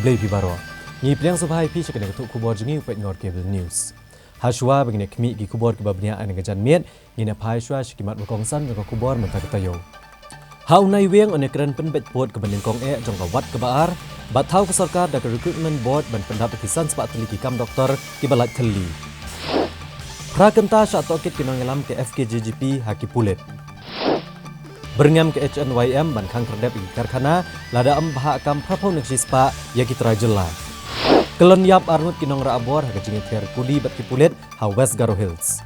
Kablay Bibaro. Ni pliang subhai pi cakap dengan kubor jengi upet ngor cable news. Hashwa begini kami gi kubor kebabnya an ngajan miet ni na pai shwa shikimat berkongsan dengan kubor mentah ketayo. Hau nai weng ane keren penbet pot ke banding kong jong kawat ke baar, bat tau ke sarkar da ke recruitment board ban pendapat kisan sepak teliti kam doktor ki balat teli. Prakenta syak tokit kinongelam ke FKJGP haki pulit. Berngam ke HNYM ban kang kerdep igi karkhana lada bahak kam prapau nekshi spa yaki terajela. Kelon yap arnut kinong ra abor haka jingi ter kudi bat ki pulit ha West Garo Hills.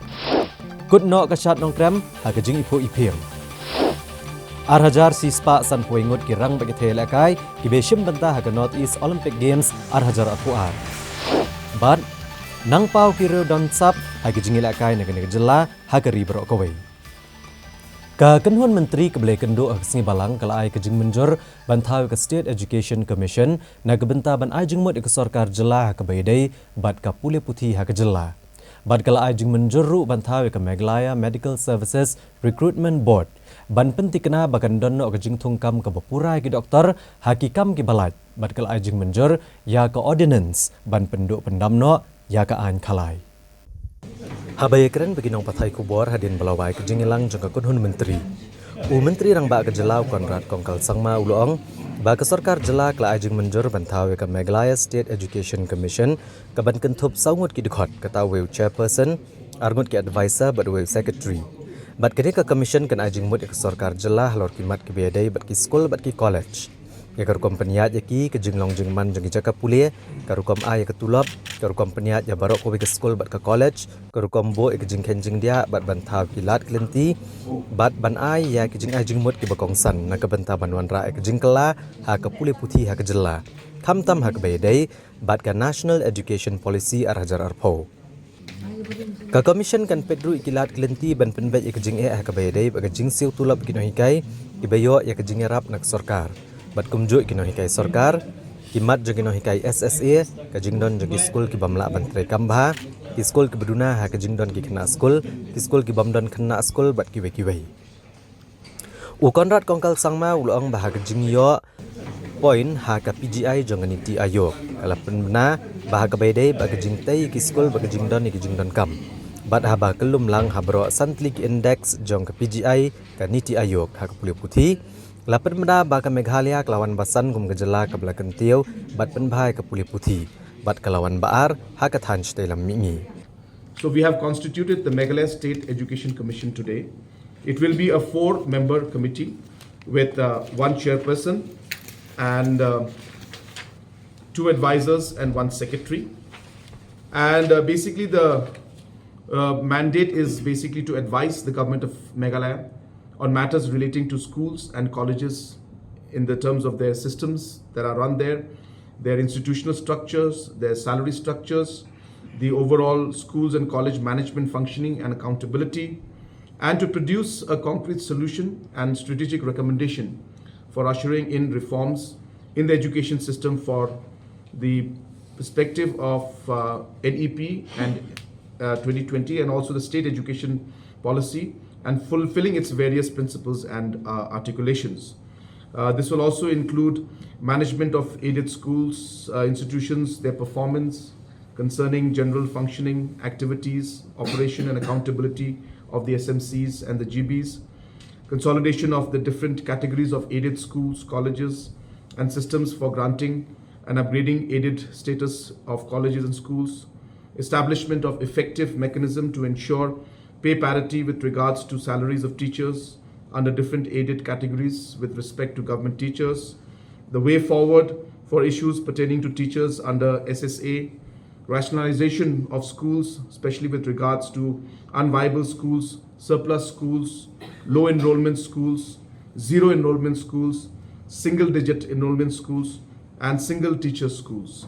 Kut no kashat nong krem haka jingi ipo ipim. Arhajar si spa san puingut ki rang bagi the lakai ki beshim banta haka North East Olympic Games arhajar apuar. Bad nang pau ki reu don sap haka jingi lakai naga jela haka ribro kawai. Kekenhuan Menteri Kebelai Kendo Aksini Balang kalai kejing menjur bantau ke State Education Commission na kebenta ban ajeng mut ke sarkar jela ke baidai bat ka pule putih ha ke jela. Bat kalai ajeng menjur ru bantau ke Meghalaya Medical Services Recruitment Board ban penti kena bakan donno kejing tungkam ke bapurai ke doktor hakikam ki balat. Bat kalai ajeng menjur ya ke ordinance ban penduk pendamno ya ke an kalai. Habai keren bagi nong patai kubor hadin balawai ke jingilang jangka kunhun menteri. Menteri rang ba ke jelau Konrad Kongkal Sangma uloong ba ke sarkar jela kla ajing menjur bantau ke Meghalaya State Education Commission ke ban kentup saungut ki dekhot kata weu chairperson arngut ki advisor bat weu secretary. Bat kene ke commission kan ajing mut ke sarkar jela lor kimat ke biadai bat ki school bat ki college. Ya karukom peniat yaki ke jinglong jingman jangi jaka pulia karukom a ya ketulap karukom peniat ya barok ko ke school bat ke college karukom bo ke jing kenjing dia bat bantau kilat klenti bat ban ai ya ke jing ajing mut ke bakongsan na ke banta banwan ra ke jingkela ha ke puli putih ha ke jela tam ha ke bedai bat ke National Education Policy arhajar arpo ka commission kan pedru ikilat klenti ban penbet ke jing ha ke bedai ba ke jing siu tulap kino hikai ibayo ya ke jing rap nak sarkar bat kumjuk kino hikai sarkar kimat jogino hikai SSA ka jingdon jogi school ki bamla bantre kambha ki school ki beduna ha ka jingdon ki kena school ki school ki bamdon kena school bat ki wei u Konrad Kongkal Sangma ulong bah ka jingyo point ha ka PGI jongani ti ayok kala penbena bah ka bedai ba ka jingtai ki school ba ka jingdon ki jingdon kam bat ha ba kelum lang ha bro santlik index jong ka PGI ka niti ayok ha ka pulih putih lapan benda baka Meghalaya kelawan basan kum gejala ke belakang tiau bat penbhai ke pulih putih bat kelawan baar hakat hanch dalam mingi. So we have constituted the Meghalaya State Education Commission today. It will be a 4-member committee with one chairperson and 2 advisors and 1 secretary. And basically the mandate is basically to advise the government of Meghalaya on matters relating to schools and colleges in the terms of their systems that are run there, their institutional structures, their salary structures, the overall schools and college management functioning and accountability, and to produce a concrete solution and strategic recommendation for ushering in reforms in the education system for the perspective of NEP and 2020 and also the state education policy and fulfilling its various principles and articulations. This will also include management of aided schools, institutions, their performance concerning general functioning, activities, operation and accountability of the SMCs and the GBs, consolidation of the different categories of aided schools, colleges and systems for granting and upgrading aided status of colleges and schools, establishment of effective mechanism to ensure pay parity with regards to salaries of teachers under different aided categories with respect to government teachers, the way forward for issues pertaining to teachers under SSA, rationalization of schools, especially with regards to unviable schools, surplus schools, low enrollment schools, zero enrollment schools, single digit enrollment schools, and single teacher schools.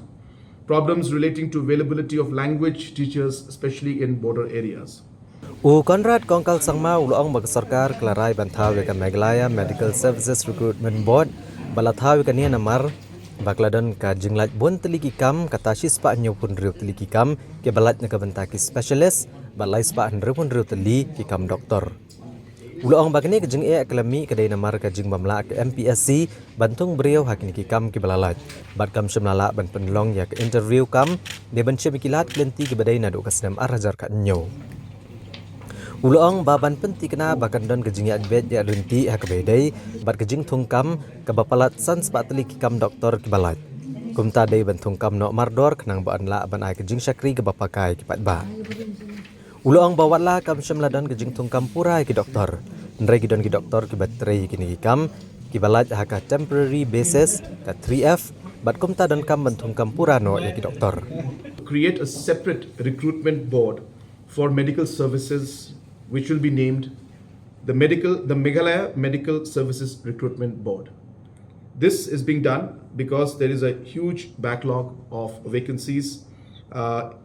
Problems relating to availability of language teachers, especially in border areas. Konrad Kongkal Sangma uloong bag sarkar kelarai bantau ke Meghalaya Medical Services Recruitment Board balatau ke nia namar bakladon ka jinglat bon teliki kam kata sispa nyo pun riu teliki kam ke balat na ka bantaki specialist balai spa riu pun riu teli ki kam doktor. Ulang bagni ke jeng akademi kedai namar ke jeng bamla ke MPSC bantung beliau hakini ki kam ki balalat bat kam semlala ban penlong ya ke interview kam de ban chemikilat klenti ke badai nadu kasnam arhajar ka nyo ulang baban penti kena bakan don ke jeng ya bet ya lunti hak bedai bat ke jeng thungkam ke bapalat san spatli ki kam doktor ki balat kumta dei ban thungkam no mardor kenang ban la ban ai ke jeng syakri ke bapakai ki patba ulang bawatlah kam semladan ke jeng thungkam purai ki doktor Nrai gidon ki doktor ki baterai kini ki kam ki balat haka temporary basis ka 3F bat kumta dan kam bantung kam purano ya ki doktor. Create a separate recruitment board for medical services which will be named the Meghalaya Medical Services Recruitment Board. This is being done because there is a huge backlog of vacancies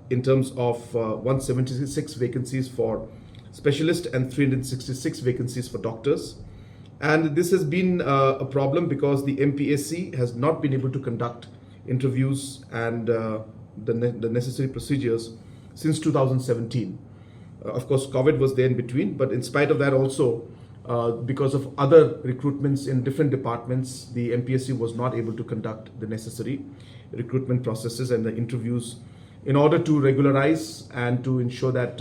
in terms of 176 vacancies for specialist and 366 vacancies for doctors. And this has been a problem because the MPSC has not been able to conduct interviews and the necessary procedures since 2017. Of course, COVID was there in between, but in spite of that also, because of other recruitments in different departments, the MPSC was not able to conduct the necessary recruitment processes and the interviews in order to regularize and to ensure that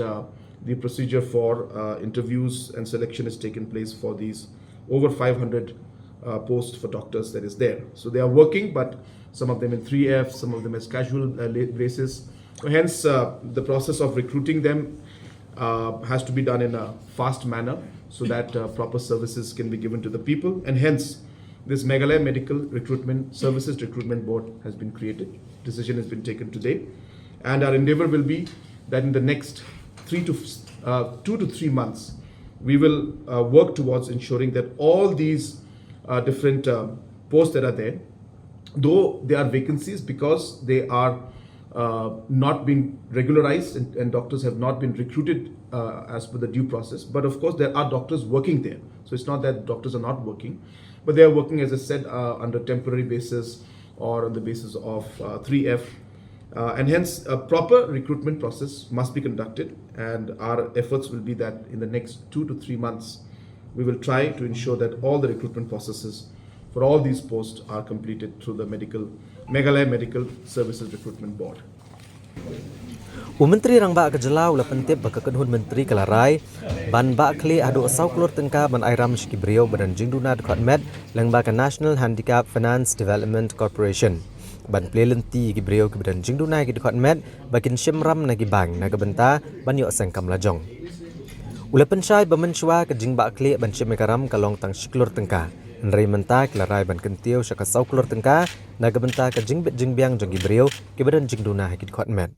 the procedure for interviews and selection is taken place for these over 500 posts for doctors that is there. So they are working, but some of them in 3F, some of them as casual basis. Hence, the process of recruiting them has to be done in a fast manner so that proper services can be given to the people. And hence, this Meghalaya Medical Recruitment Services Recruitment Board has been created. Decision has been taken today. And our endeavor will be that in the next 2 to 3 months, we will work towards ensuring that all these different posts that are there, though they are vacancies because they are not being regularized and doctors have not been recruited as per the due process. But of course, there are doctors working there. So it's not that doctors are not working, but they are working, as I said, under temporary basis or on the basis of 3F. And hence, a proper recruitment process must be conducted, and our efforts will be that in the next 2 to 3 months, we will try to ensure that all the recruitment processes for all these posts are completed through the Meghalaya Medical Services Recruitment Board. Menteri rang ba kejelau la pentip ba kekenhun menteri kelarai ban ba kli adu asau klur tengka ban airam shiki brio badan jingduna dekat med lang ba National Handicap Finance Development Corporation. Ban plelenti gi brio ke badan jingduna gi dekat med bakin shimram na gi bang na benta ban yo sengkam lajong. Ula pensyai ba mensyua ke jing ba kli ban shimekaram kalong tang shiklur tengka. Nrai menta kelarai ban kentiau syaka sau klur tengka na benta ke jingbet jingbiang jong gi brio ke badan jingduna gi dekat med.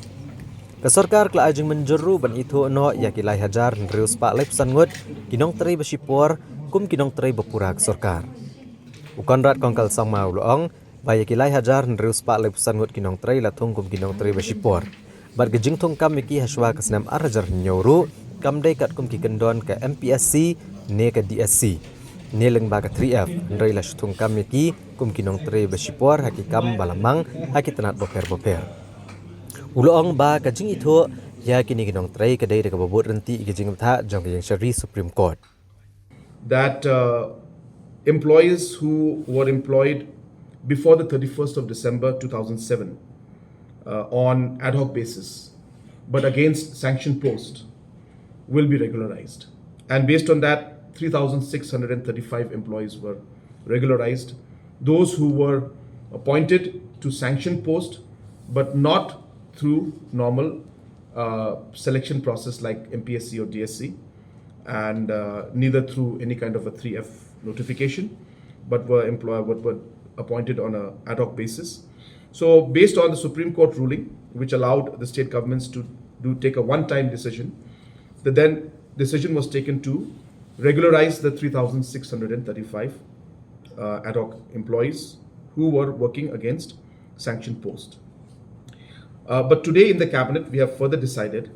Kesorkar kela ajeng menjeru ban itu no ya kilai hajar nrius pak lep sangut kinong teri besipor kum kinong teri bepura kesorkar. Ukan rat kongkal sang mau loong baya kilai hajar nrius pak lep sangut kinong teri latung kum kinong teri besipor. Bat gejing tong kam miki haswa kesenam arjar nyoru kam dei kat kum ki kendon ke MPSC ne ke DSC. Ne leng ba ke 3F nrai la stung kam miki kum kinong teri besipor hakikam balamang hakitanat boper. Uloong ba kajing itu ya kini kinong try kedai dekat babut renti kajing tha jong yang syari Supreme Court. That employees who were employed before the 31st of December 2007 on ad hoc basis, but against sanctioned post, will be regularized. And based on that, 3,635 employees were regularized. Those who were appointed to sanctioned post, but not through normal selection process like MPSC or DSC, and neither through any kind of a 3F notification, but were appointed on an ad hoc basis. So based on the Supreme Court ruling, which allowed the state governments to take a one-time decision, the then decision was taken to regularize the 3,635 ad hoc employees who were working against sanctioned post. But today in the cabinet, we have further decided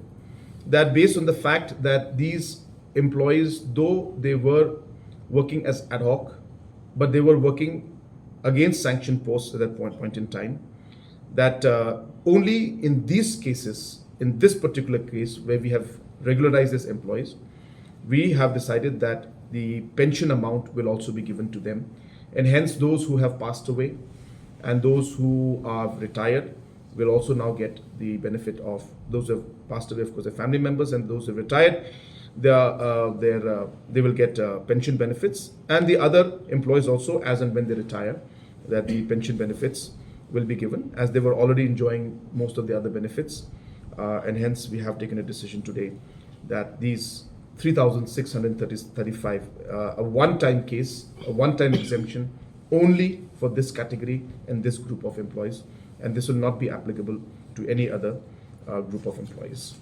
that based on the fact that these employees, though they were working as ad hoc, but they were working against sanctioned posts at that point in time, that only in these cases, in this particular case where we have regularized these employees, we have decided that the pension amount will also be given to them. And hence those who have passed away and those who are retired will also now get the benefit of those who have passed away, of course, their family members, and those who have retired, they will get pension benefits. And the other employees also, as and when they retire, that the pension benefits will be given, as they were already enjoying most of the other benefits. And hence we have taken a decision today that these 3,635, a one-time case, a one-time exemption only for this category and this group of employees, and this will not be applicable to any other group of employees.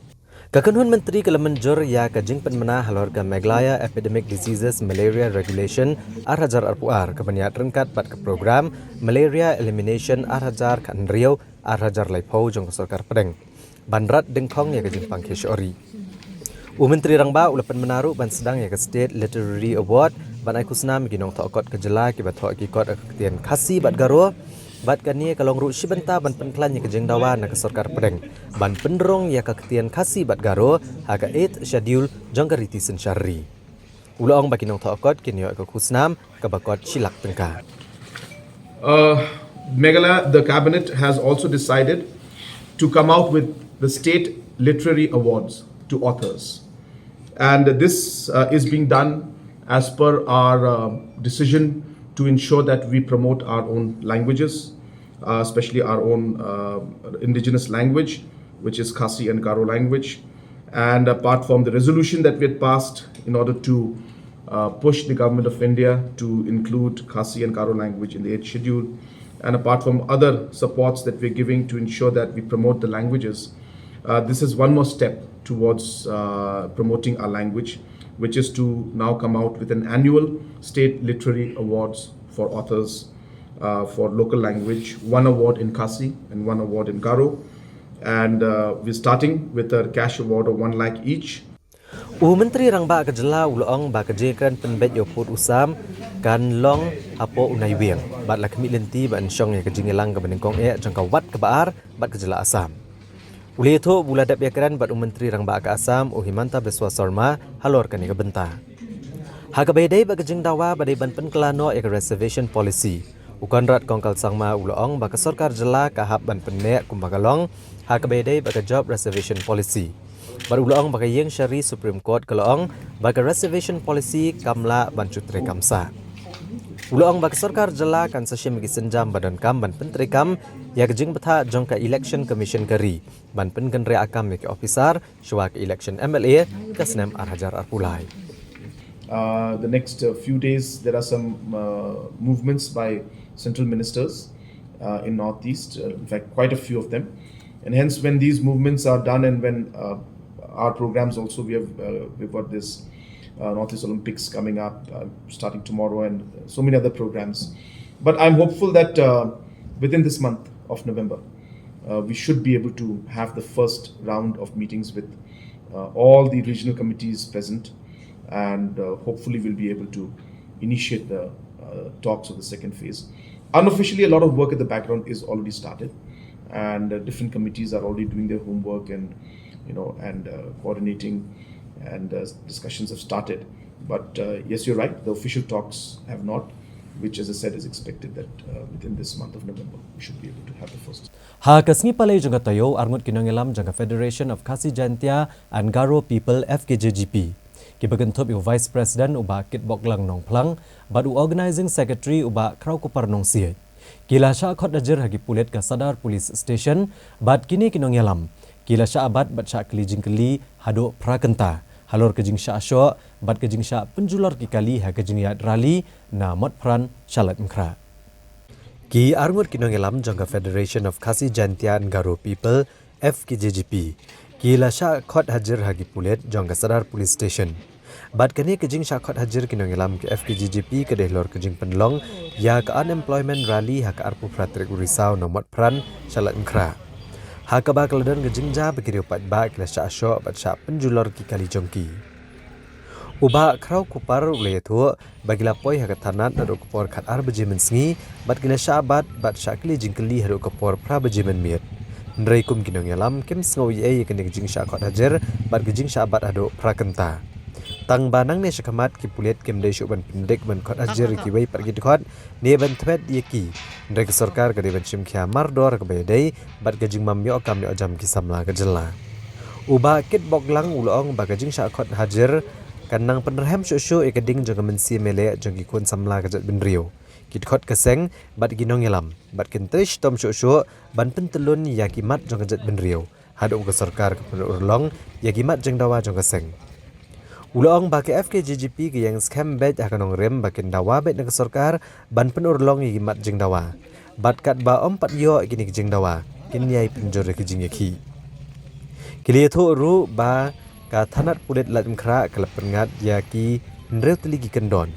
Kakanun Menteri Kalamanjur ya kajing penmena halorga Meglaya Epidemic Diseases Malaria Regulation Arhajar Arpuar kebaniat rengkat pat ke program Malaria Elimination Arhajar kan Rio Arhajar Laipau jong Sarkar Pedeng Banrat Dengkong ya kajing pangkish ori. Menteri Rangba ulapan menaruh ban sedang ya ke State Literary Award ban ai kusnam ginong thokot kejela ki bat thok ki kot aktian khasi bat garo bat kani kalong ru sibenta ban penklan ya kejeng dawa na ke Sarkar Pedeng ban penderong ya kaktian khasi bat garo haga 8 schedule jonggariti sensyari ulong baginong thokot kini ya ke kusnam ke bakot silak tengka. Meghalaya, the cabinet has also decided to come out with the State Literary Awards to authors. And this is being done as per our decision to ensure that we promote our own languages, especially our own indigenous language, which is Khasi and Garo language. And apart from the resolution that we had passed in order to push the government of India to include Khasi and Garo language in the 8th schedule, and apart from other supports that we're giving to ensure that we promote the languages, this is one more step towards promoting our language, which is to now come out with an annual State Literary Awards for authors for local language, one award in Khasi and one award in Garo. And we're starting with a cash award of 1 lakh each. Menteri Rangba kejela ulong ba kejekan penbet yoput usam kan long apo unai wiang bat lakmi lenti ban syong ya kejingelang ke benengkong jangka wat ke baar bat kejela asam. Uli itu buladap yakran bat Menteri Rangba ke Asam Himanta Biswa Sarma halor kan ke benta. Haga bedai ba kejeng dawa badai ban penkelano ya reservation policy. Ukan rat kongkal sangma ulong ba ke Sarkar jela kahap ban penek kumbagalong haga bedai ba ke job reservation policy. Bar ulong ba ke yang syari Supreme Court kelong ba ke reservation policy kamla ban cutre kamsa. Ulong bak Sarkar jela kan sasyam bagi senjam badan kam ban penteri kam ya kejing betha jongka election commission kari ban penken rea akam ya ke officer syua ke election MLA ke Senem Arhajar Arpulai. The next few days there are some movements by central ministers in Northeast, in fact quite a few of them, and hence when these movements are done and when our programs also we've got this Northeast Olympics coming up starting tomorrow and so many other programs. But I'm hopeful that within this month of November, we should be able to have the first round of meetings with all the regional committees present, and hopefully we'll be able to initiate the talks of the second phase. Unofficially, a lot of work at the background is already started, and different committees are already doing their homework and coordinating. And discussions have started, but yes, you're right, the official talks have not, which as I said is expected that within this month of November we should be able to have the first. Ha kasngi palai jangka tayo arngut kinongelam jangka Federation of Khasi Jantia and Garo People FKJGP. Kibagenthop yu Vice President uba Kitbok Lang Nong Plang, but Organizing Secretary uba Krau Kupar Nong Siet. Kila sya khot dajer hagi pulet ka Sadar Police Station, but kini kinongelam. Kila sya abad bat sya keli jingkeli hado prakenta. Halor kejing sya asyo, bat kejing sya penjular kikali ha kejing yad rali na mot pran syalat mkra. Ki arngut kinongelam jangka Federation of Khasi Jantia and Garo People FKJGP. Ki la sya khot hajar hagi pulet jangka Sadar Police Station. Bat kani kejing sya khot hajar kinongelam ke FKJGP ke dehlor kejing penlong ya ke unemployment rally ha ke arpu pratrik urisau na mot pran syalat mkra. Hakaba keladan gejingja begitu pat ba kila sya asyo bat sya penjulor ki kali jongki. Uba Krau Kupar ulai tu bagi lapoi hak tanat nado kupor kat ar bejimen sengi bat kila sya bat sya kili jingkeli hado kupor pra bejimen miet. Ndrai kum kinong yalam kim sengawi ye kene gejing sya kot hajar bat gejing sya bat hado pra kenta. tang banang ne shakamat ki pulet kem de shuban pendek ban khot ajir ki wei par ki khot ne ban thwet ye ki ndek sarkar ka de ban chim khya mar dor ka be dei bat ga jing mam yo kam yo jam ki samla ka jela uba kit boklang ulong ba ga jing sha khot hajir kanang penerhem shu ekading jong mensi mele jong ki kun samla ka jat bin rio kit khot ka seng bat ginong yalam bat kintrish tom shu ban pentelun ya ki mat jong ka jat bin rio hadu ka sarkar ka urlong ya ki mat jeng dawa jong ka seng Ulong bagi FKJGP ke yang scam bet akan rem bakin dawa bet dengan sarkar ban penurlong yang mat jeng dawa. Bat kat ba pat yo kini jeng dawa. Kini ai penjor ke jeng yaki. Kili itu ru ba ka thanat pulet lat mkra kelap pengat yaki ndreu teligi kendon.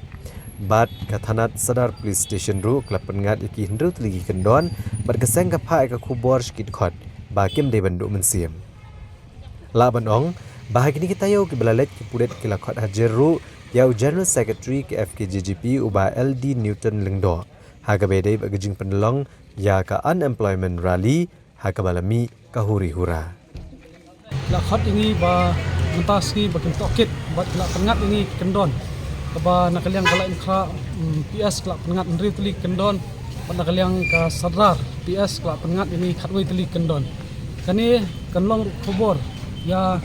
Bat ka thanat sadar police station ru kelap pengat yaki ndreu teligi kendon. Bat keseng ka pha ka kubor skit khot ba kem de banduk mensiam. La ban ong Bahagi kita yau ke belalet ke pudet ke lakot hajeru yau General Secretary ke FKJGP uba LD Newton Lengdo. Haga bedai bagajing penelong ya ka unemployment rally haga balami kahuri hura. Lakot ini ba mentaski bakin tokit bat kelak pengat ini kendon. Ba nakaliang kala inkra PS kelak pengat ndri teli kendon. Bat nakaliang ka sadrar PS kelak pengat ini khatwei teli kendon. Kani kenlong kubor ya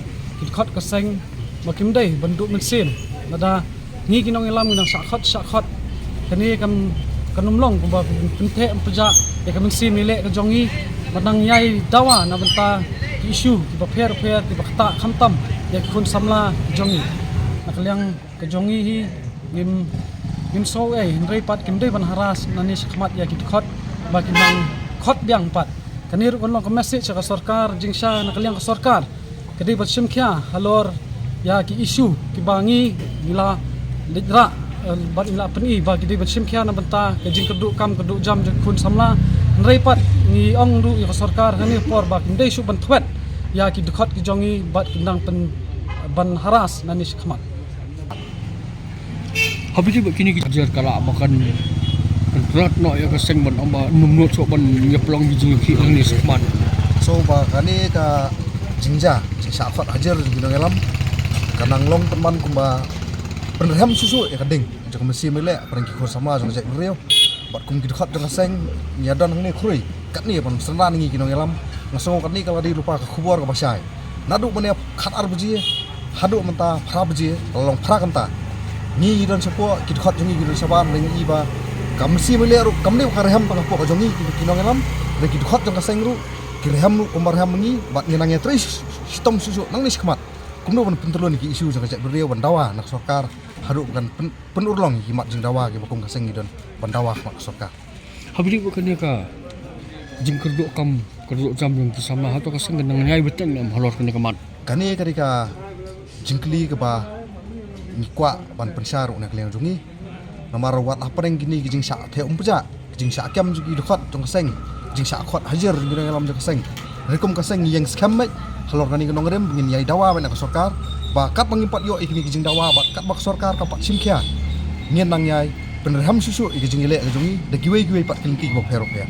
khot kaseng makim dei banduk mensim nada ni kinong ilam nang sakhot kani kanumlong kumba pente empeja ya kan mensim ile ka jongi madang yai dawa na benta isu ki baper ki bakta khamtam ya kun samla jongi nakaliang ka jongi hi nim so ndrei pat kim dei ban haras nani khmat ya ki khot ba kinang khot biang pat kani ru konlong ka message ka sarkar jingsha nakaliang ka sarkar Kadi batsim kya halor ya ki isu ki bangi mila lidra bat mila peni ba kidi batsim kya na benta ke jing keduk kam keduk jam je kun samla nreipat ni ong du ya sarkar hani por ba kindai su ban thwet ya ki dekhot ki jongi bat kindang pen ban haras nani khmat habis itu kini kita ajar kala makan kontrak no ya keseng ban amba numnut so ban nyeplong bijing ki ni khmat so ba kani ka jingja sakhot hajar ginong elam kanang long teman kumba penerham susu ya kading jek mesi mele pergi khor sama jong jek rio bat kum ki khot jong seng nyadan ni khrui kat ni pan senan ngi ginong elam ngasong kat ni kalau di lupa ka khubor ka basai nadu mene khat ar buji hadu menta phra buji long phra kanta ni dan sepo ki khot jong ginong saban ring iba kam mesi mele ru kam ni ka reham pa ka jong ginong elam de ki khot jong seng ru kilham umarham ngi bat nginangnya tris sistem susu nang ni khmat kumno ban pentelun ki isu jang cak beriau ban dawa nak sarkar haru bukan penurlong ki mat jing dawa ki bakum kaseng don ban dawa mak sarkar habis itu kan ka jing kerduk kam kerduk jam yang bersama atau kaseng nang nyai beteng nam halor kena kemat kani kadika jingkli ke ba mikwa ban pensar unak leng jungi namar wat apa yang gini ki jing sa the umpeja jing sa kam jugi dekat jong kaseng jing sa khot hajar ginang alam jong kaseng rekom kaseng yang scam halor kani kenong rem ngin yai dawa bena sarkar ba kat mangimpat yo ikini kijing dawa ba kat bak sarkar kapak simkhya ngin nang yai penerham susu ikijing ile jungi de giwe pat kilki bo phero ya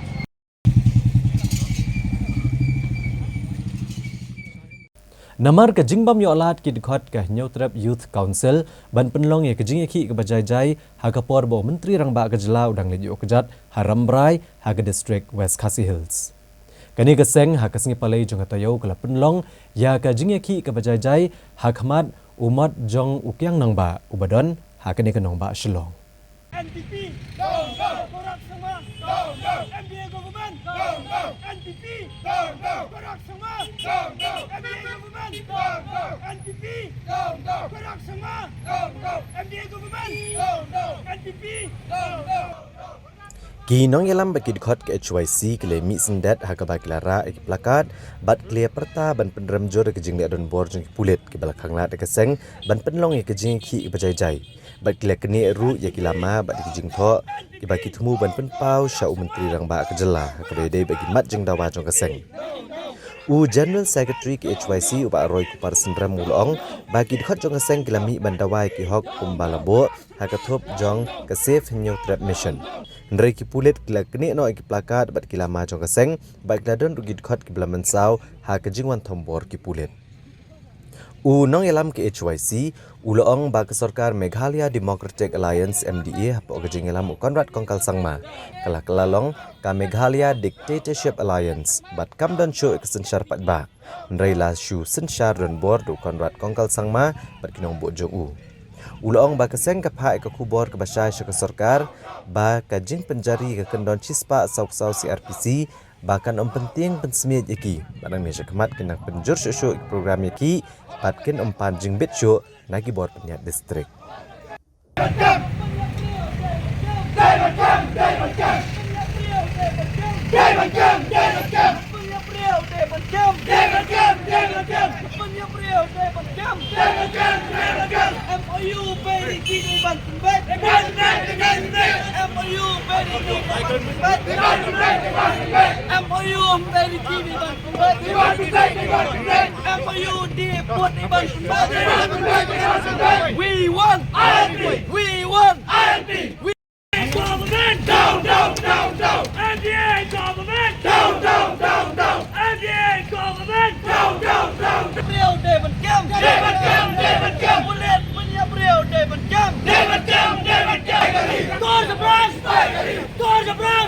Namar ka jingbam yo alat ki dikhot ka Nyautrap Youth Council ban penlong ye kejing ki ke bajai-jai ha ka por bo menteri rang ba ka jela udang le yo kejat Harambrai ha ka district West Khasi Hills. Kani ka seng ha ka singi palai jong tayo ka penlong ya ka jing ki ke bajai-jai ha khamat umat jong ukyang nang ba ubadon ha ka ne ka nong ba shilong. NPP, go, go, Korak Sama, go, go, MBA government, go, go, NPP, go, go, Korak Sama, go, go, MBA government, go, go, NPP, go, go, Korak Sama, go, go, MBA government, go, go, NPP, go, go. Ginong yalam bagi dikhot ke HYC kele mi sendat ha ka ba klara ek plakat bat kle perta ban pendram jor ke jing le don bor jing pulet ke balakang la de keseng ban penlong ye ke jing ki bajai-jai bat kle keni ru ye kilama bat ke jing tho ke bagi thumu ban penpau sha menteri rang ba ke jela ha ka dei bagi mat jing dawa jong keseng General Secretary ke HYC uba Roy Kupar Sindram Mulong bagi dikhot jong keseng kilami ban dawa ki hok kumbalabo ha ka thop jong ke Safe Nyautrap Mission Ndrai ki pulet kila kene no ki plakat bat kila ma jong kaseng bat kila don rugi khot ki blaman saw ha ka jingwan thombor ki pulet Unang ilam ke HYC, uloong bagi Sarkar Meghalaya Democratic Alliance MDA hapo kajing ilam Konrad Kongkal Sangma. Kelalong ka Meghalaya Dictatorship Alliance bat kamdan show iksensyar patba. Nreila shu sensyar dan board Konrad Kongkal Sangma bat kinong bo jong uloong ba kaseng kapha ka kubor ka basay sa Sarkar ba kajing penjari ka kendon cispa sauk-sau CRPC bahkan penting pensemiat yaki barang ni sekamat kena penjur syuk program yaki patkin panjing bit syuk nagi bor penyiat distrik We want INP! We want INP! We government! Down, down, down, down! NDA government! Down, down, down, down! NDA government! Down, down, down! Beliau David Cam! David Cam! David Cam! Bulet punya beliau David Cam! David Cam! David Cam! Tor seberang! Tor seberang!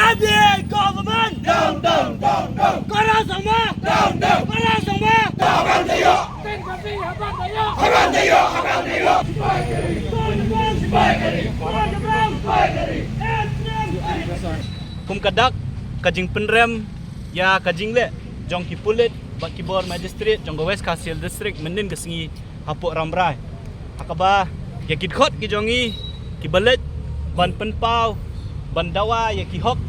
NDA government! Down, down, down, down! Korang semua! Down, down! Korang semua! Abang Tayo! Tengkasi Abang Tayo! Abang Tayo! Abang Tayo! Kum kadak kajing penrem ya kajing le jong ki pulit bak ki bor magistrate jong West Kasil district menin kesengi hapuk ramrai akaba ya ki khot ki jongi ki balet ban penpau ban dawa ya ki hok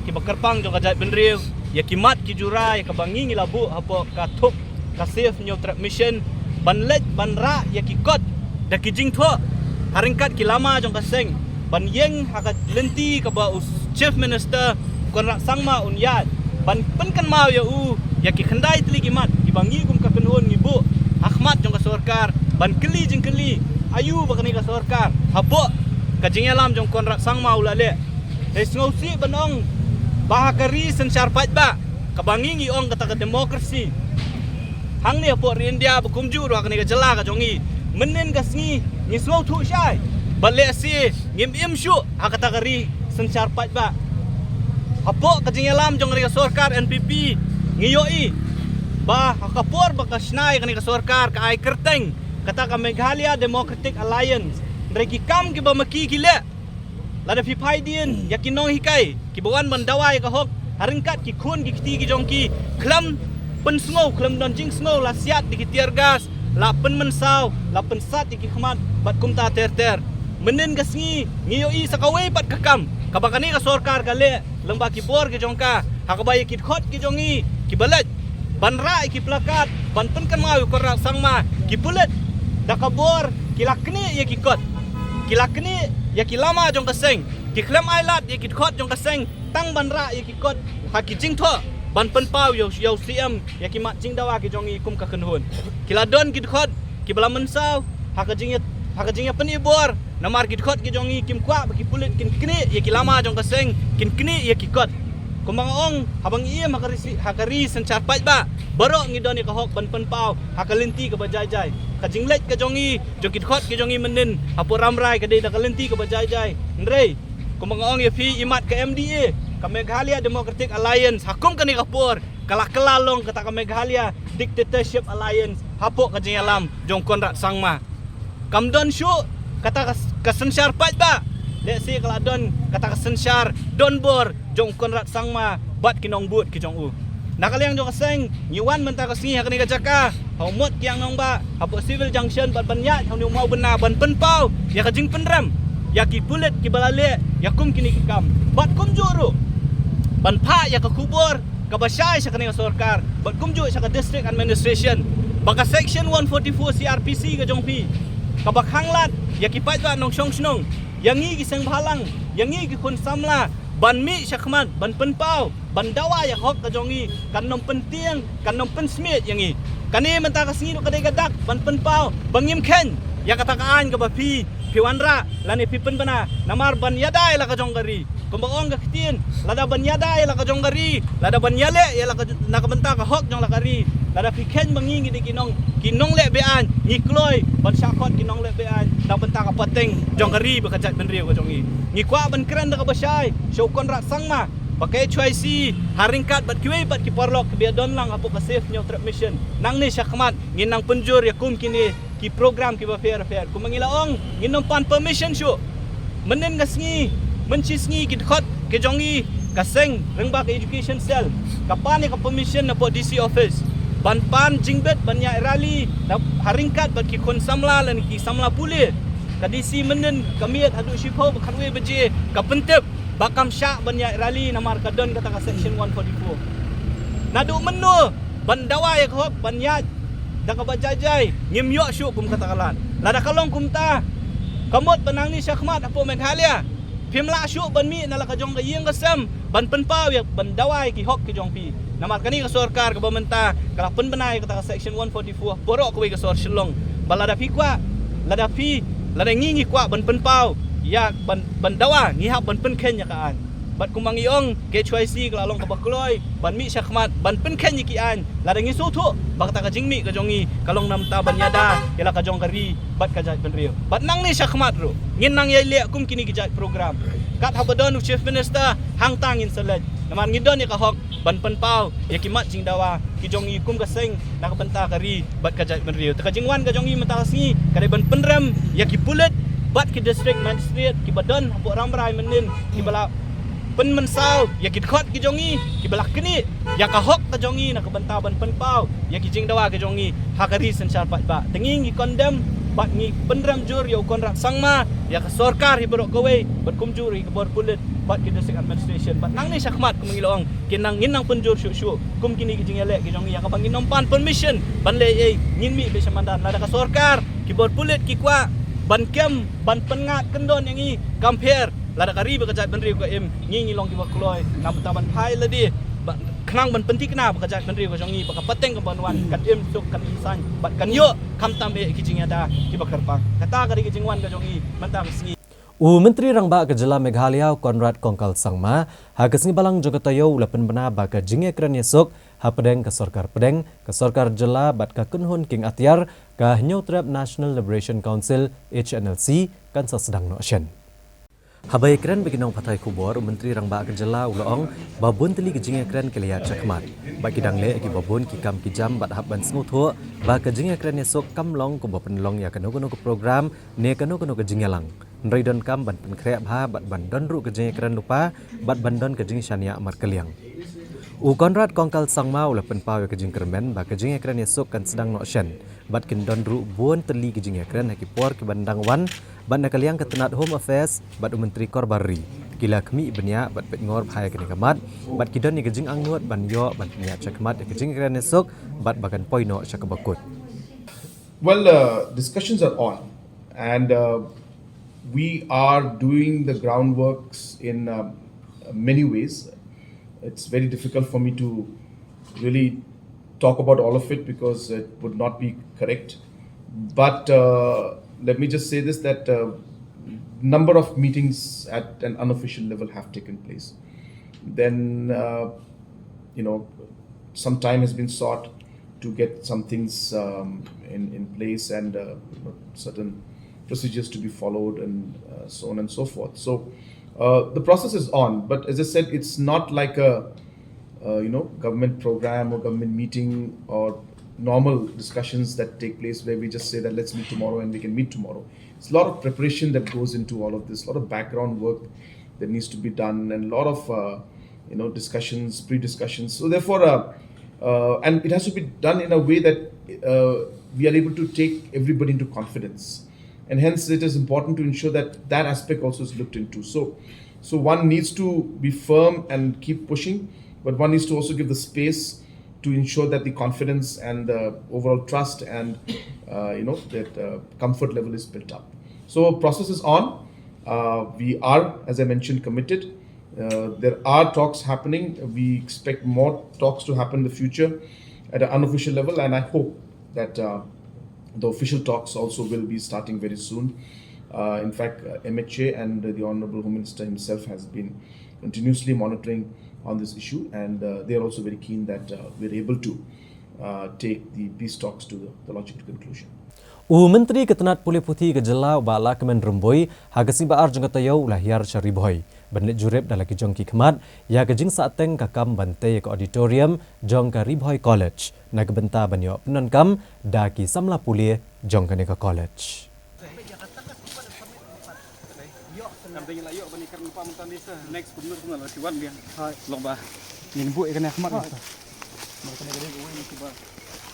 ki bakarpang jong kajai benriu ya ki mat ki jura ya kabangi ngi labu hapuk katuk kasif nyo trap mission ban let ban ra ya ki kot da ki jing tho haringkat ki lama jong kaseng ban yeng hakat lenti ka ba chief minister Konrad Sangma unyat ban penkan mau ya ki khandai tli ki mat ki bangi kum ka kenhon ngi bu Ahmad jong ka Sarkar ban keli jing keli ayu bakani ka Sarkar hapo ka jing alam jong Konrad Sangma ulale esngausi banong bahakari sensyar patba ka bangi ngi ong kata ka demokrasi hang ni hapo India bekumju ro kani ka jela ka jongi menin kasngi ni smau thu syai bale si ngim im syu hakata kari sensyar patba apo kajing alam jong ri Sarkar NPP ngiyoi ba hakapor ba kasnai kani ka Sarkar ka ai kerteng kata ka Meghalaya Democratic Alliance regi kam ki ba maki kile lada fi paidin yakinong hikai ki bawan mandawai ka hok haringkat ki khun ki kiti ki jong ki klam pen sngo klam don jing sngo la siat di ki tiar gas la pen mensau la pen sat di ki khmat bat kumta ter menin kasngi ngiyoi sakawai pat kakam kabakani ka Sarkar kale lembah ki bor ki jongka hakabay ki khot ki jongi ki balat banra ki plakat ban penkan mau Konrad Sangma ki pulet dakabor ki lakni ya ki kot ki lakni ya ki lama jong kaseng ki klam ailat ya ki khot jong kaseng tang banra ya ki kot ha ki jing tho ban pen pau yo CM ya ki mat jing dawa ki jongi kum ka kenhun ki ladon ki khot ki bala mensau ha ka jing pen ibor namar ki khot ki jongi kim kwa ki pulet kin kni ya ki lama jong kaseng kin kni ya ki kot kumbang ong habang iya hakari sencar patba barok ngidon ka hok ban pen pau hakalenti ka bajai ka jinglet ka jongi jongkit khot ki jongi menin hapo ramrai ka dei da kalenti ka bajai ndrei kumbang ong ya fi imat ka MDA ka Meghalaya Democratic Alliance hakum kani kapor kalah kelalong kata ka Meghalaya Dictatorship Alliance hapo ka jingalam jong Konrad Sangma kamdon syu kata ka sensyar patba let's say kalau don kata kesensyar don bor jong Konrad Sangma bat kinong but ki jong nakaliang jong kaseng nyuan menta kasngi hakani ka jaka haumot kiang nong ba hapo civil junction bat banyak hau mau bena ban penpau ya ka jing penram ya ki pulet ki balale ya kum kini ki kam bat kum juru ban pha ya ka kubor ka basai sakani ka Sarkar bat kum ju sa ka district administration baka section 144 CRPC ka jong pi ka bakhanglat ya ki patwa nong song snong yang ni kisang balang yang ni ki kun samla ban mi syakmat ban penpau ban dawa ya hok ka jongi kan nom penting kan nom pensmit yang ni kani menta ka singi kadai gadak ban penpau bangim ken ya katakaan ka bapi piwanra lani pipen bana namar ban yadai la ka jonggari kumbang ka kitin lada ban yadai la ka jonggari lada ban yale ya la ka nakabenta ka hok jong la kari lada piken bangi ngi kinong le bean ngi kloi ban syakot kinong le bean da bentang apa teng jong kari bekajat benriu ko jongi ngi kwa ban keren da basai show konrat sangma pakai cuaisi haringkat bat kiwe bat ki porlok ke biadon lang apo ka safe nyo trap mission nang ni syakmat ngin nang penjur ya kum kini ki program ki ba fair kum mangilaong ngin nang pan permission syu menen gasngi mencisngi ki khot ke jongi kaseng rengba ke education cell kapan ni ka permission na po DC office ban pan jingbet ban ya rally na haringkat bat ki kon samla lan ki samla puli ka DC menen kamiat hadu shipo khatwe beje ka pentep bakam syak ban ya rally namar kadon kata ka section 144 nadu menu ban dawai ka hok ban ya da ka bajajai ngim yo syu kum kata kalan lada kalong kum ta kamot banang ni syakmat apo Meghalaya Pimla syuk ban mi nala ka jong ka yeng kasam ban penpau ya ban dawai ki hok ki jong pi namat kani ka sarkar ka bamenta kala pen benai ka section 144 borok ko ka sor shillong balada pi kwa lada pi lada ngi kwa ban penpau ya ban dawa ngi hak ban pen ken ya kaan bat kumang iong ke choisi ka long ka bakloi ban mi syakmat ban pen ken ki an lada ngi su thu bak ta ka jingmi ka jongi kalong nam ta ban yada ila ka jong kari bat ka jat ban rio bat nang ni syakmat ro ngin nang ye le kum kini ki jat program kat habadon chief minister hang tang in selaj naman ngidon ya ka hok ban penpau ya kimat jing dawa ki jongi kum ka seng na ka banta kari bat ka jat ban rio ta ka jingwan ka jongi mata singi ka ban penrem ya ki pulet bat ki district magistrate ki badon hapo ramrai menin ki bala pen mensau ya ki khot ki jongi ki balak kini ya ka hok ka jongi na ka banta ban penpau ya ki jing dawa ka jongi hakari sensar pat ba tengi ki condemn bat ngi penram jur ya kontrak sangma ya ka sarkar hibrok kowe bat kum juri ka bor pulit bat ki district administration bat nang ni syakmat kum ngilong kinang nginang penjur syu kum kini ki jing elek ki jongi ya ka bangin nompan permission ban le ngin mi be samandan lada ka sarkar ki bor pulit ki kwa ban kem ban pengat kendon yang i compare lada kari bekajat benri ko em ngi long ki bakloi nam taban phai ladi khnang ban pentik na bekajat benri ko jongi baka pateng ka banwan kan em suk kan insan bat kan yo kam tam e ki jing ada ki bakar pang kata kari ki jingwan ka jongi mantam singi Menteri Rangba ke Jela Meghalaya Konrad Kongkal Sangma hagas ngi balang jogatayo ulapan bena baka jinge kran yesok ha pedeng ke sarkar Jela bat ka kunhun king atiar ka New Trap National Liberation Council HNLC kan sedang no action. Habai kran bagi nong patai kubor Menteri Rangba ke Jela ulaong babun teli ke jinge kran ke lihat cakmat bagi dangle ki babun ki kam ki jam bat hab ban snutho ba ke jinge kran yesok kam long ko bapen long ya kanu ke program ne kanu ke jinge lang Nrai don kam ban penkrek bha bat ban don ru ke jing kran lupa bat ban don ke jing shania mar keliang. Konrad Kongkal Sangma ula penpau ke jing kermen ba ke jing kran esok kan sedang no shen bat kin don ru buon teli ke jing kran haki por ke bandang wan bat na keliang ke tenat home affairs bat menteri korbari kila kemi benya bat pet ngor bhai ke kamat bat kidon ni ke jing angnuat ban yo ban nya chakmat ke jing kran esok bat bagan poino syakabakut. Well, discussions are on, and we are doing the groundworks in many ways. It's very difficult for me to really talk about all of it because it would not be correct. But let me just say this, that number of meetings at an unofficial level have taken place. Then, some time has been sought to get some things in place and certain procedures to be followed and so on and so forth. So the process is on, but as I said, it's not like a government program or government meeting or normal discussions that take place where we just say that let's meet tomorrow and we can meet tomorrow. It's a lot of preparation that goes into all of this, a lot of background work that needs to be done, and a lot of discussions, pre-discussions. So therefore, and it has to be done in a way that we are able to take everybody into confidence. And hence it is important to ensure that that aspect also is looked into. So one needs to be firm and keep pushing, but one needs to also give the space to ensure that the confidence and the overall trust and that comfort level is built up. So process is on. We are, as I mentioned, committed. There are talks happening. We expect more talks to happen in the future at an unofficial level, and I hope that the official talks also will be starting very soon. In fact, MHA and the Honorable Home Minister himself has been continuously monitoring on this issue, and they are also very keen that we're able to take the peace talks to the logical conclusion. Menteri Ketenat Pulih Putih Kejelau Bala Kemen Remboi Hagasi Baar Jengkatayau Lahiar Syaribhoi Benit Jurib dalam Kijong Kikmat Ya Kejing Saateng Kakam Bantai ke Auditorium Jong ke Ribhoi College Nak Benta Banyo Penankam Daki Samla Pulih Jong ke Neka College.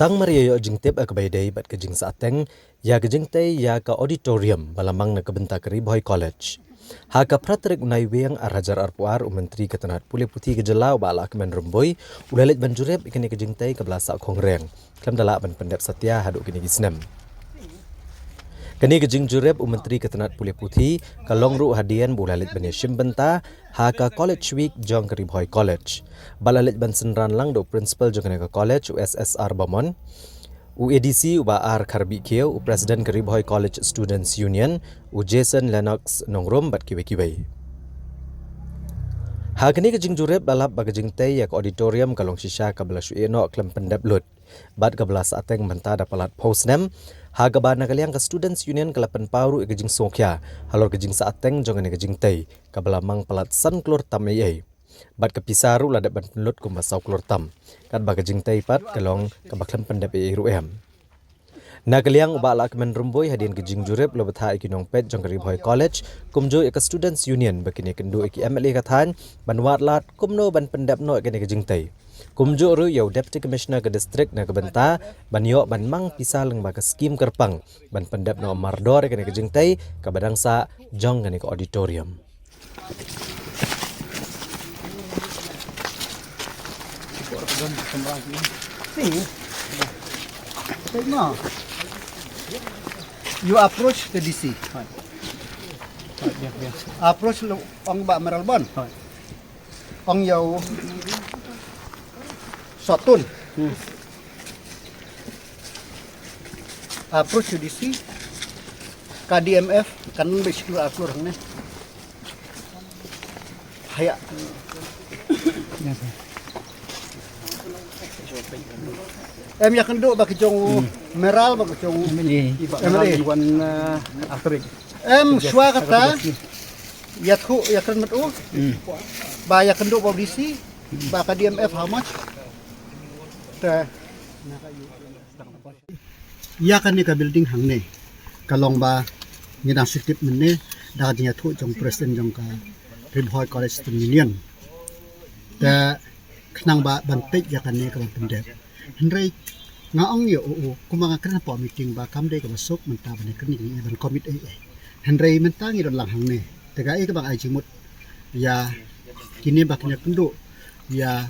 Tang Maria Jing Tip ke Baydai Bat Kejing Saateng Ya Kejing Tay Ya ke Auditorium Balamang Nak Benta ke Ribhoi College. Haka Pratrik Unai Weng Arajar Arpuar Menteri Ketenat Pulih Putih Kejelau Bala Kemen Remboi Ulalit Banjurep Ikani Kejing Tay ke Belasa Kongreng Kelam Dalak Ban Pendep Satya Haduk Kini Gisnem. Kini Kejing Jurep Menteri Ketenat Pulih Putih Kalong Ru Hadian Bulalit Bani Shimbenta Haka College Week Jong ke Ribhoi College. Balalit Ban Senran Lang Do Principal Jong ke College USSR Bamon. UADC Ubaar Karbi Kio Presiden ke Ribhoi College Students Union Jason Lennox Nongrom Bat Kiwe-Kiwe. Hakini Kejing Jurep balap bagajing tay yak auditorium kalong shisha kabla syueno klem pendep lut. Bat kabla saateng menta dapalat postnem hagaba nakaliang ke Students Union kelapan pauru kejing sokya halor kejing saateng jongan kejing tay kabla mang pelat san klur tamai. Bat kepisaru ladak ban penlut kumbasau klur tam. Kat bagajing tay pat kalong kabaklem pendep ruem. Nakaliang Bala Kemen Remboi hadian Kejing Jurep lo betha ikinong pet jong Ribhoi College kumjo ke Students Union bekini kendu iki MLA kathan ban watlat kumno ban pendap no ikini Kejing Tay. Kumjo ru yau Deputy Commissioner ke distrik na kebenta ban yo ban mang pisah leng ba ke skim kerpang ban pendap no mardor ikini Kejing Tay ke badangsa jong ngani ke auditorium. You approach the DC. Approach Ong Ba Meralbon. Ong Yau Sotun. Approach the DC. KDMF kan bisiku akur ne. Haya. Em ya kendo bagi jong meral bagi jong MLA Iwan Astrik. em shwa kata ya thu ya kan matu ba ya kendo polisi ba ka DMF how much ta ya kan ni ka building hang ne kalong ba ni dang sikip menne da ya thu jong president jong ka Ribhoi College Student Union ta khnang ba ban pek ya kan ne ka ban pendek Henry ngaong yo kumanga kana po meeting ba kamde ka basok menta ban kani ni ban commit Henry menta ngi don lang hang ne tega ka bang ai jimut ya kini ba kanya kundo ya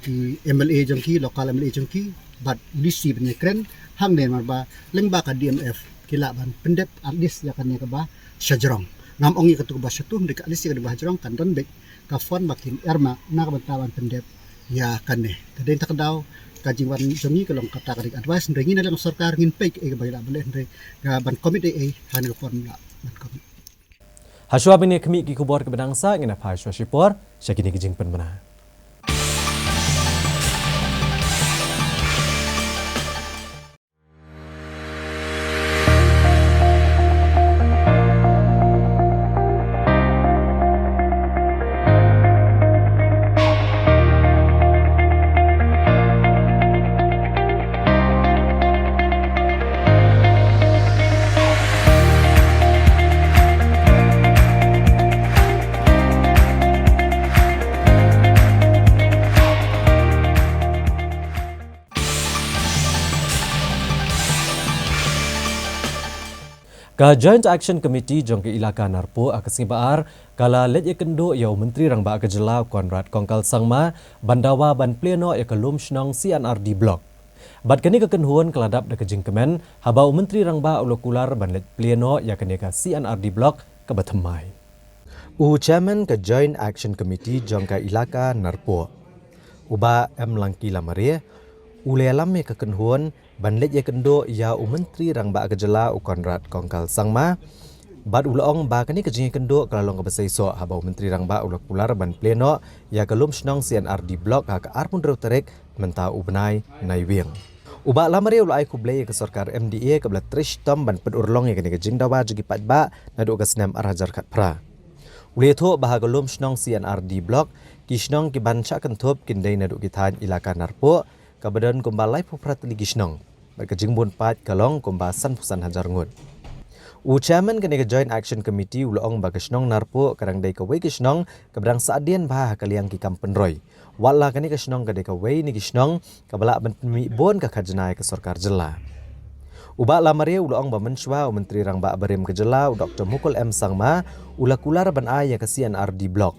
ki MLA jongki lokal MLA jongki bat lisi ban kren hang ne mar ba leng ba ka DMF kila ban pendep artis ya kan ka ba sajrong ngam ongi ka tu ba satu dek artis ka ba sajrong kan don bek ka fon makin erma na ka ban pendep ya kan ne tadi tak daw kajiwan jongi kalong kata kadik advice ndrengi na lang sarkar ngin pek e ba bale ndre ga ban komite e han ko na ban komite Haswa bini kemi ki kubor ke bedangsa ngina phai shwa shipor syakini Kejing penbena. Ka Joint Action Committee jong ke ilaka Narpo akasi baar kala let kendo yau menteri rang ba Kejelau Konrad Kongkal Sangma bandawa ban pleno ya kelum shnong CNRD block. Bat kini kekenhuan keladap de Kejing Kemen habau menteri rang ba ulukular ban let pleno ya kini ka CNRD block ke batemai. Chairman ke Joint Action Committee jong ke ilaka Narpo. Uba Langki Lamarie ulealam ya kekenhuan ban let ya kendo ya menteri rang ba Kejelau Konrad Kongkal Sangma Bad ulong ba kani kejing kendo kalalong kabasai so habau menteri rang ba ulak pular ban pleno ya kalum snong CNRD blok ha ka arpun terek mentau ubnai naiwing. Uba lamari ulai kublai ke sarkar MDA ke bla trish tom ban pedurlong ya kani kejing dawa jugi patba nadu ka senam arajar kat pra. Uletho bah kalum snong CNRD blok ki snong ki ban cha kan thop kindai nadu ki than ilaka narpo ka badan kumbalai puprat li gisnong. Ba kejing bun pat kalong kumbasan pusan hajar ngut. Chairman kene ke Joint Action Committee ulong ba kesnong narpo kadang dai ka wei kesnong kebrang saadian bah kaliang ki kampen roy. Wala kene kesnong ka dai ka wei ni kesnong kabala ban mi bon ka khajanai ke sarkar jela. Uba lamari ulong ba menshwa menteri rang ba barim ke jela Dr. Mukul M Sangma ulakular ban ai ka CNRD block.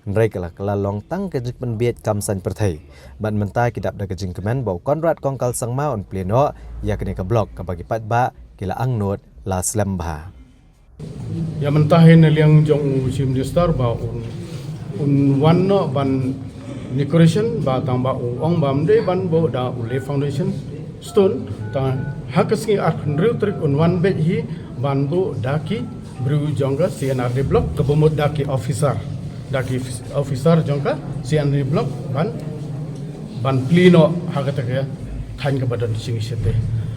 Ndrai kala kala long tang ke jik penbiet kamsan perthai. Ban mentai kidap da kejing kemen bau Konrad Kongkal Sangma on pleno ya kene ka block ka bagi patba kila angnot la slembha. Ya mentahin liang jong chief minister ba un wan no ban decoration ba tang ba ong bam de ban bo da ule foundation stone ta hakasngi at nriu trik un wan be hi ban bo daki bru jonga CNRD block ke bomot daki officer jonga CNRD block ban plino hakata ke than ke badan sing sete.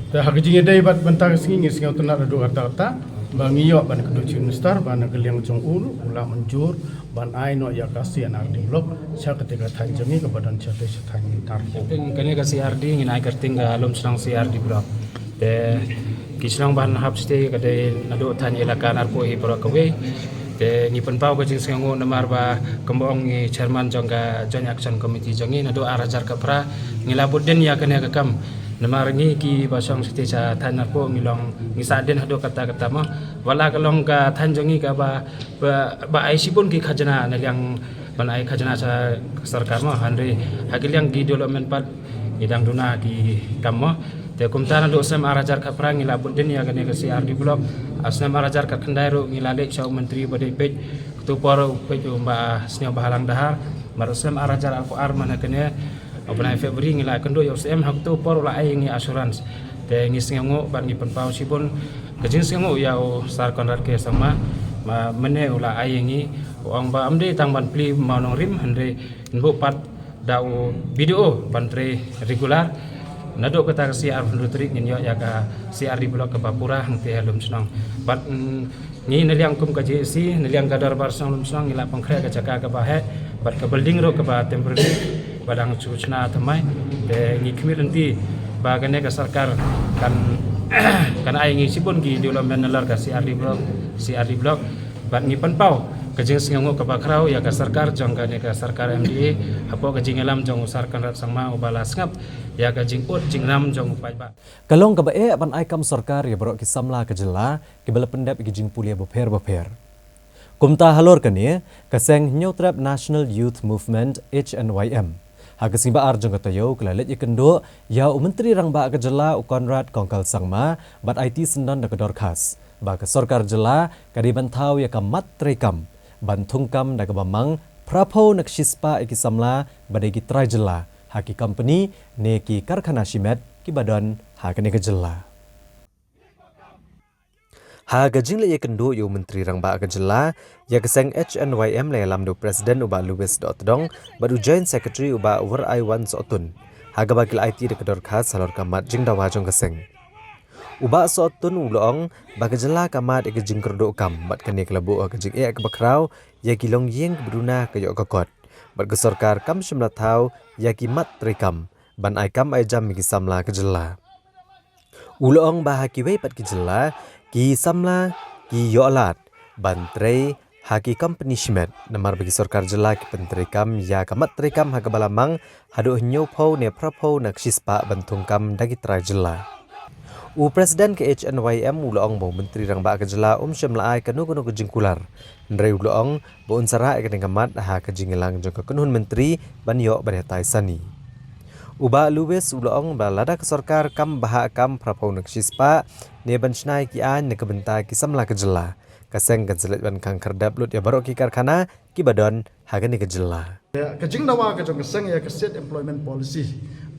Ta hakijing dai bat bantang singi singa tuna radu kata bangiyo ban kedu chief minister ban keliang jong ula menjur ban ai no ya kasi NRD blok sa ketika tanjangi ke badan chate than tarpo kene ka CRD ngin ai kerting ga lom snang CRD blok te kisnang ban hapste ka de nado than elaka narpo hi pro kawe te ni penpau ka jing singo namar ba kembong ni chairman jongga Joint Action Committee jongi nado arajar ka pra ngilabut den ya kene ka kam namar ni ki basong siti sa than narpo ngilong ngisaden hado kata-kata ma wala kalong ka than jongi ka ba ai sipun ki khajana na yang banai khajana sa sarkar ma handre hagilyang ki development pat idang duna ki kamma te kumtana do sem arajar ka prang ngilabut den ya kene ka CRD blok asnam arajar ka khandai ro ngilale chau menteri badai pej tu poro pej ba snyo bahalang dahar marusem arajar aku arman kene Openai Februari ngila kendo yo SM hak tu por la ai ngi assurance te ngi singo ban ngi penpau sipun kejing singo ya o sar konrat ke sama ma mene ula ai ngi ong ba amde tang ban pli manong rim hande nbo pat dau video ban tre regular nado kata CR Hundutrik ngi yo ya ka CR di blok ke Bapura hangte halum senang bat ngi neliang kum ka JC neliang gadar bar sang lum senang ngila pangkre ka jaka ka bahe bat ke building ro ke ba temporary badang cucna tamai de ngi kmil nanti bagane ka sarkar kan ai ngi sipun gi development nalar ka CRD blok bat ngi panpau kejing singo ka bakrau ya ka sarkar jong ka ne ka sarkar MDA apo kejing elam jong sarkan rat sangma ubala sngap ya ka jing ut jing nam jong upai ba kalong ka bae ban ai kam sarkar ya borok ki samla ka jela ki bala pendap ki jing pulia beper kumta halor kane kaseng nyutrap National Youth Movement HNYM Hagasimba arjong katayo kelalet ikendo ya menteri rang ba kejela Konrad Kongkal Sangma bat IT sendan da kedor khas ba ke sarkar jela kadi bantau ya kamat trekam bantungkam da bamang prapo nak shispa iki samla badai ki trai jela haki company ne ki karkhana simet ki badan hakane kejela ha gajing le kendo yo menteri rang ba kejela ya keseng HNYM le lam do presiden uba Louis Dotdong badu joint secretary uba Wer Aiwan Sotun ha ga bakil IT de kedor khas salor kamat jing dawa jong keseng uba Sotun ulong ba kejela kamat e jing kerdo kam bat kene klebu ke jing e ke bakrau ya kilong yeng bruna ke yo kokot bat ke sarkar kam shimla thau ya ki mat trekam ban ai kam ai jam mi samla kejela ulong ba ha ki wei pat kejela ki samla ki yolat bantre haki company shmet namar bagi sarkar jela ki pentrekam ya kamat trekam ha balamang hadu nyo phau ne praphau nak shispa bantungkam dagi tra jela u presiden ke HNYM ulong bo menteri rang ba ke jela shemla ai kanu ke jingkular ndrei ulong bo unsara ke kamat ha ke jingelang jong ke kunun menteri banyo banetai sani uba Louis ulong balada ke sarkar kam baha kam praphau nak shispa ne bansnai ki an ne kebenta ki samla ke jela kaseng kan selet ban kang kerdap lut ya barok ki karkhana ki badon hagani ke jela ya kejing dawa ke jong keseng ya ke state employment policy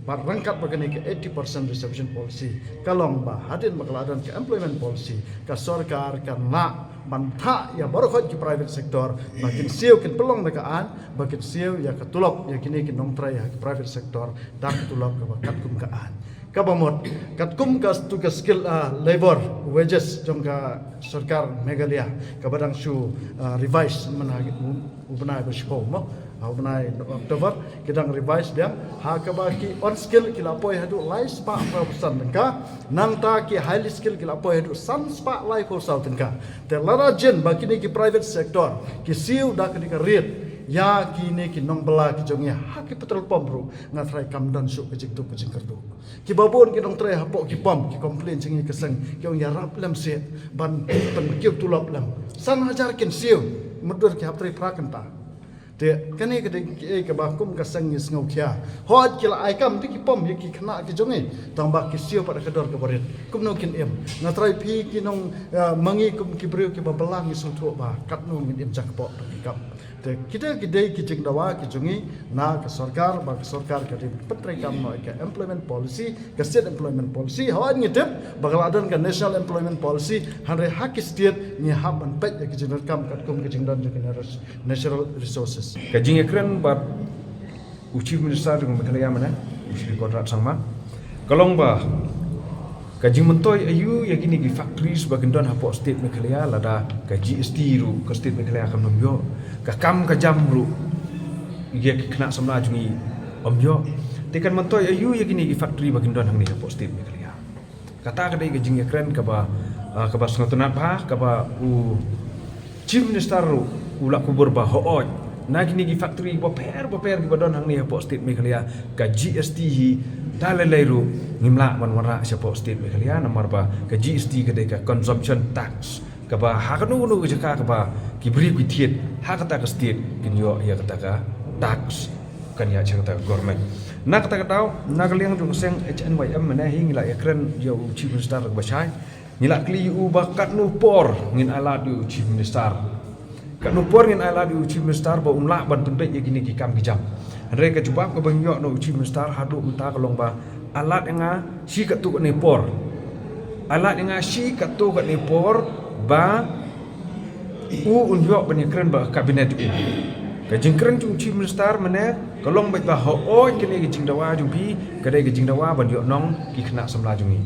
bar rangkat bagani ke 80% reservation policy kalong ba hadin makaladan ke employment policy ka sarkar kan la ban tha ya baru khot ki private sector bakin siu kin pelong na kaan bakin siu ya katulop ya kini kin nong trai ya private sector dak tulop ka kat kum kaan kabamot kat kum ka tu ka skill labor wages jong ka sarkar Meghalaya ka badang shu revise managi ubnai bershko mo Ubnai October kita revise dia hakaba ki on skill kila poi hadu lai spa pesan tengka nang ta ki highly skill kila poi hadu san spa lai ko sal tengka te lara jen baki ni ki private sector ki siu dak ni ka riet ya ki ni ki nong bela ki jongya ha ki petrol pump bro ngatrai kam dan su ke jik tu ke jing kerdu ki babon ki nong trai hapok ki pump ki complain jingi keseng ki ong ya rap lam set ban pen ki tulop lam san hajar kin siu mudur ki haptrai prakan ta te kani ke ba kum ka sang is ngau kya hot kila ai kam ti ki pom ye ki khna ki jongi tang ba ki sio pada kedor ke boret kum no kin em na trai phi ki nong mangi kum ki breu ki ba belang isu tho ba kat no min em jak po ki kap te kita kidai ki jing dawa ki jongi na ka sarkar ba ka sarkar ka petre kam no ka employment policy ka state employment policy hot ngi tip bagaladan ka national employment policy hanre hak state ni hab ban pet ki jing kam kat kum ki jing dan ki natural resources Kajing ekran bat Chief Minister dengan Meghalaya mana Uchi kontrak sangma kalong ba kajing mentoy ayu ya gini gi factories bagindon hapo state Meghalaya lada ka GST ru ka state Meghalaya kam nomyo ka kam ka jam ru ye kena samla jungi omyo tekan mentoy ayu ya gini gi factory bagindon hang ni hapo state Meghalaya kata kadai kajing ekran ka ba sengatunat ba ka ba Chief Minister ru ulak kubur ba hooj na gini gi factory baper gi badon hang ni hapo state Meghalaya ka GST hi dalalairu ngimla wanwara siapa state Meghalaya nomor ba ka GST ka ka consumption tax ka ba hakanu nu ka ba ki bri ki thiet hakata ka state kin yo ya kata ka tax kan ya kata government na kata tau na kaliang jung seng HNYM mana hingla ekran yo chief minister ba chai ngila kli u ba kat nu por ngin ala du chief minister kat nu por ngin ala du chief minister ba umla ban tuntai ya gini ki kam ki jam Mereka cuba ke banyak no uci mestar hadu uta kalong ba alat yang si katu kat nepor alat yang si katu kat nepor ba unjuk penyekran ba kabinet u kajingkran cu uci mestar mana kalong baik ba ho kene gijing dawa jumpi kadai gijing dawa ban yok nong ki kena semla jungi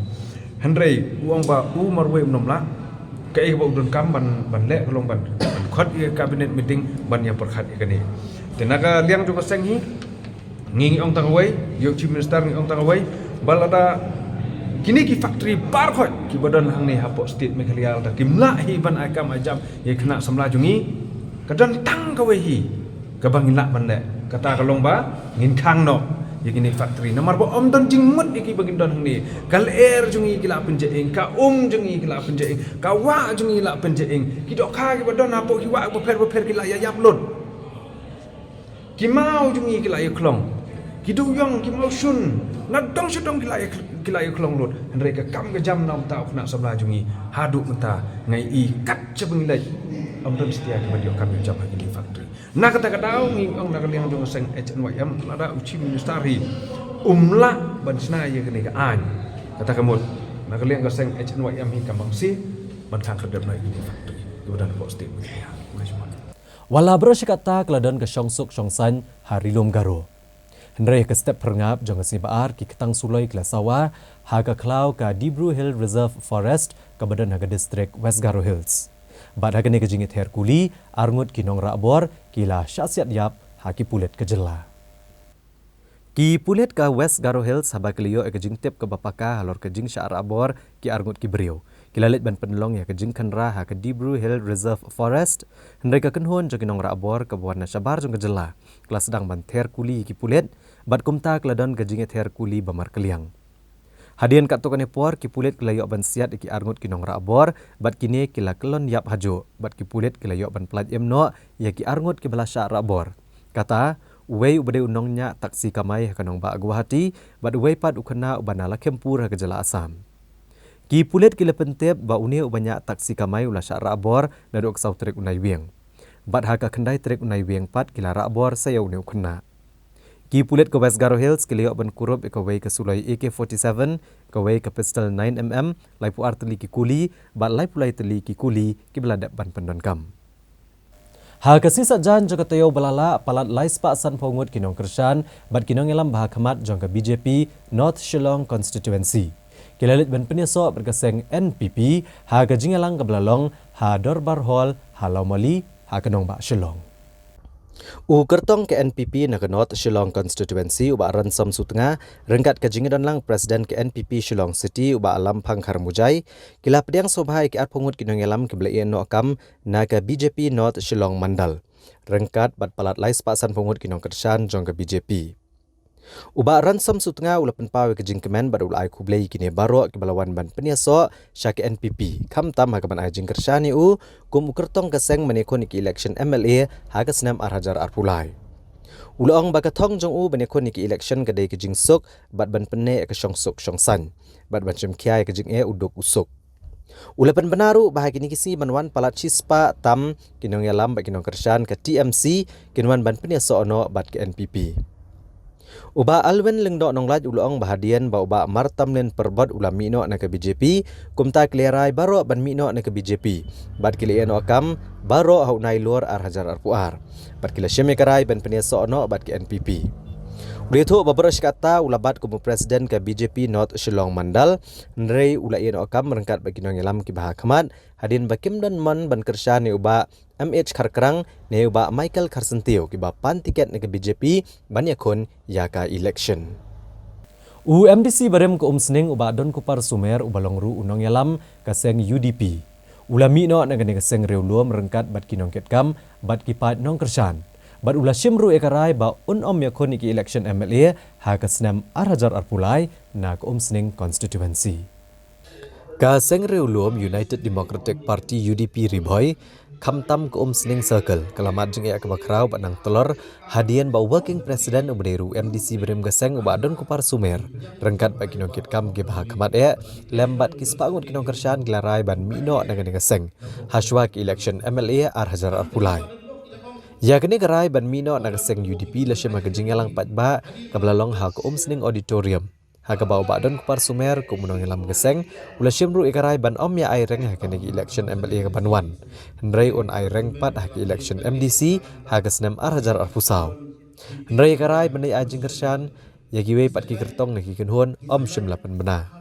hendrei uang ba marwe nomla kai ba udun kam ban le kalong ban khat kabinet meeting ban ya perkhat kene tenaga liang juga sengi ngingi ong tangawai yo chief minister ngi ong tangawai balada kini ki factory par khot ki badan hang ni hapo state Meghalaya da kimla hi ban akam ajam ye kena samla jungi kadan tang kawai hi kabang ila ban le kata kalong ba ngin khang no ye kini factory namar ba om don jingmut iki bagin don hang ni kal air jungi kila penjeing ka jungi kila penjeing ka wa jungi la penjeing ki dok kha ki badon hapo ki wa beper kila ya yap lon kimau jungi kila ye klong kidu yang kimau sun nadong sedong kila ye klong lut mereka kam ke jam nam tau kena sabla jungi hadu menta ngai i kat cebeng lai om dem setia ke badio kam jam di factory na kata dau ngi ong nak liang jong seng HNYM ada uci ministeri umla ban sna ye kene ka an kata kamut nak liang ka seng HNYM hi kambang si ban khang kedep nai di factory kemudian positif ya Wala bersikata keladon ke syongsuk syongsan hari lum garo. Hendrai ke step perngap jong si baar ki ketang suloi ke sawa ha ke klau ke Dibru Hill Reserve Forest ke badan ha ke distrik West Garo Hills. Bad ha ke ne ke jingit Herkuli arngut ki nong rakbor kila syasiat yap ha ki pulet ke jela. Ki pulet ke West Garo Hills ha ba kelio ke jing tip ke bapaka halor ke jing sya rakbor ki arngut ki beriu. Kilalit ban penlong ya ke jing kanra ha ke Dibru Hill Reserve Forest hendai ke kenhon jong kinong rakbor ke buana syabar jong ke jela kelas sedang ban Herkuli ki pulet bat kumta keladon ke jinget Herkuli bamar keliang hadian kat tokane por ki pulet kelayok ban siat ki arngut kinong rakbor bat kini kila kelon yap hajo bat ki pulet kelayok ban plat emno ya ki arngut ki belasya rakbor kata wei ubade unongnya taksi kamai kanong ba Guwahati bat wei pad ukena ubanala kempur ha ke jela Asam. Ki pulet kila pentep ba unia ubanya taksi kamai ula sya rakbor dadok sau trek unai wieng. Bat haka kendai trek unai wieng pat kila rakbor saya unia ukena. Ki pulit ke West Garo Hills ke liok ban kurup ke wei ke sulai AK-47 ke wei ke pistol 9mm lai pu arteli ki kuli bat lai pulai teli ki kuli ki beladap ban pendon kam. Ha kasisa jan jaka tayo balala palat lai spa san pongut kinong Kershan bat kinong elam bah khamat jong ke BJP North Shillong constituency. Kilalit ban penyeso berkeseng NPP ha ka jingalang ke belalong ha Dorbar Hall ha Laumali ha kenong ba Shillong. U kertong ke NPP na ke North Shillong constituency uba Ransom Sutengah rengkat ke jingadan lang presiden ke NPP Shillong City uba Alam Pangkhar Mujai kila pediang sobhai ke at pungut kinong elam ke belaien no akam na ke BJP North Shillong Mandal rengkat bat palat lai spasan pungut kinong Kershan jong ke BJP. Uba Ransom Sutengah ulapan pawe ke jingkemen bat ulai kublei kini baro ke balawan ban penyeso syak NPP kam tam ha ke ban ai jing Kershan u kum kertong keseng menekon ki election MLA ha ke senam arhajar arpulai. Ulong ba katong jong u menekon ki election ke dei ke jing sok bat ban pene ke syong sok syong san bat ban chem kiai ke jing udok usuk. Ulapan benaru bahagi ni kisi banwan palat Chispa tam kinong yalam ba kinong Kershan ke TMC kinwan ban penyeso ono bat ke NPP. Uba Alwen lengdok nonglaj ulong bahadian ba uba martam len perbat ulam mino na ke BJP kumta klerai baro ban mino na ke BJP bat kilien okam baro hau nai luar arhajar arpuar bat kila syemekarai ban penyeso ono bat ke NPP. Ulitu babaros kata ulabat kumu presiden ke BJP North Shillong Mandal nrei ulaien okam merengkat bagi nong elam ki bahakamat hadin bakim dan man ban Kershan ni uba MH Karkrang ne uba Michael Karsentio ki ba pan tiket ne ke BJP ban yakun yaka election. UMDC barem ke umsning uba Don Kupar Sumer uba longru unong yalam kaseng UDP. Ulami no na gane kaseng reuluam merengkat bat kinong ketkam bat kipat nong Kershan. Bat ulah shimru ekarai ba unom yakun ki election MLA ha kasnam arhajar arpulai na ke umsning constituency. Kaseng reuluam United Democratic Party UDP Riboy kamtam ke umsning circle kelamat jeng ke bakrau bat nang telor hadian ba working president ubderu MDC berem gaseng uba Don Kupar Sumer rengkat bagi nongkit kam ke bah kamat lembat kispangut kinong Kershan gelarai ban mino dengan gaseng haswa ke election MLA arhajar arpulai. Ya kini gerai ban mino na gaseng UDP lasem ha kejingalang patba kabelalong ha ke umsning auditorium. Ha ke bau Don Kupar Sumer ku munong elam geseng ula syimru ikarai ban om ya ai reng ha ke negi election MLA ke banwan. Hendrai on ai reng pat ha ke election MDC ha ke senam arhajar arpusau. Hendrai ikarai ban ai ajing Kershan ya giwe pat ki kertong negi kenhun om syim lapan bena.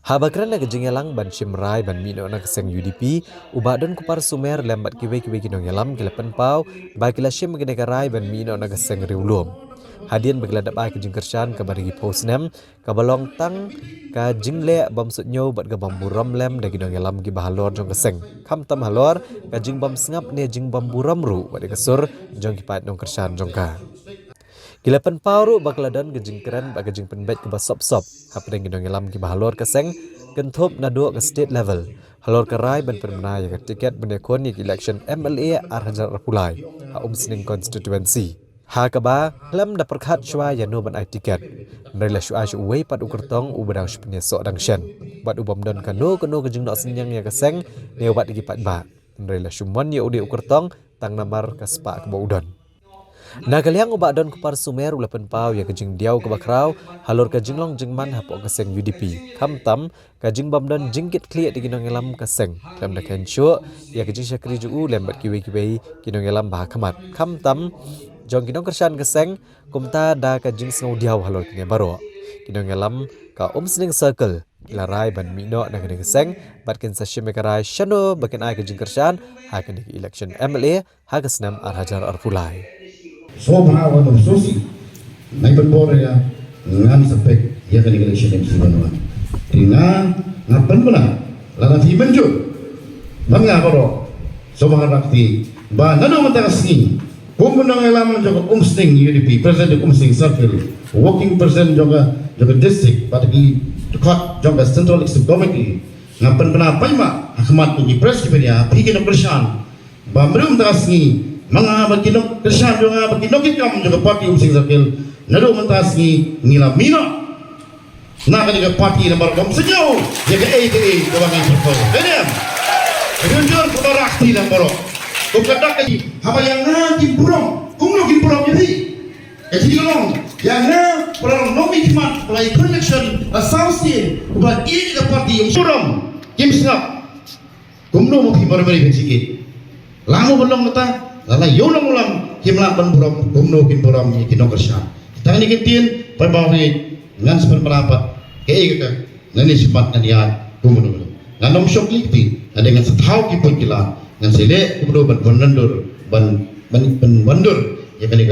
Ha bakran na kejingalang ban syimrai ban mino na keseng UDP uba Don Kupar Sumer lembat kiwe kinong elam kilapan pau ba kila syim gene karai ban mino na keseng riulum. Hadian bagladap ai ke jing Kershan ka barigi posnem ka balong tang ka jingle bam sutnyo bat ga bamburam lem da ginong elam gi bahalor jong keseng kam tam halor ka jing bam sngap ne jing bamburam ru bat kesur jong kipat nong Kershan jong ka kilapan pauru bakladan ke jing keren ba ke jing penbet ke basop-sop hapeng ginong elam gi bahalor keseng kentop na do ke state level halor karai ban permana ya tiket benekon ni election MLA arhajar arpulai ha umsning constituency. Ha kaba lam da perkhat shwa ya no ban ai tiket nrela shwa shu wei pat ukertong u badang shpne so dang shen bat ubam don kano ke jing no senyang ya keseng ne bat gi pat ba nrela shumon ya ude ukertong tang namar ka spa ke baudon na kaliang uba Don Kupar Sumer ulapan pau ya kejing diau ke bakrau halor ka jinglong jingman hapo keseng UDP kam tam ka jing bam don jingkit kliat di ginong elam keseng lam da ken shu ya kejing syakri ju lembat kiwe ginong elam bah kamat kam tam jong kinong Kershan keseng kumta da ka jing snow diau halor kine baro kinong elam ka umsning circle larai ban mino na kene keseng bat ken sashim karai shano baken ai ka jing Kershan ha kene election MLA ha kesnam arhajar arpulai. Sobha wa sosi nai berbor ya ngan sepek ya kan election MC banwan tinga ngapan pula lala fi menjo bangga boro sobha rakti ba nano matasni kumunang elam joga umsting UDP president umsting circle working president joga district patagi dekat joga central executive committee ngapan pula paima ahmad di press kepedia bikin Kershan ba merum tasni mga baginok Kershan juga baginok ikam juga parti umsing circle nado mentasni ngila mino na kaniga parti nomor kom senyo ya ke AKA kawangan circle benem runjur ko rakti nomor ko kadak haba yang ngati burong kumno ki burong jadi long Yang na perang nomi kimat pelai connection asausin kepada ini ke parti yang suram kim sengap kumno mo kimar meri bensikit lamu belum kata lala yonang ulang kimla ban buram kumno kim buram ni kinong kersa kita ini kitin perbawi ngan sepen perapat kei ke nani sepat naniat kumno nganom syok likti ada dengan setau kipun kila ngan sele kumno ban bonandur ban bandur ya kan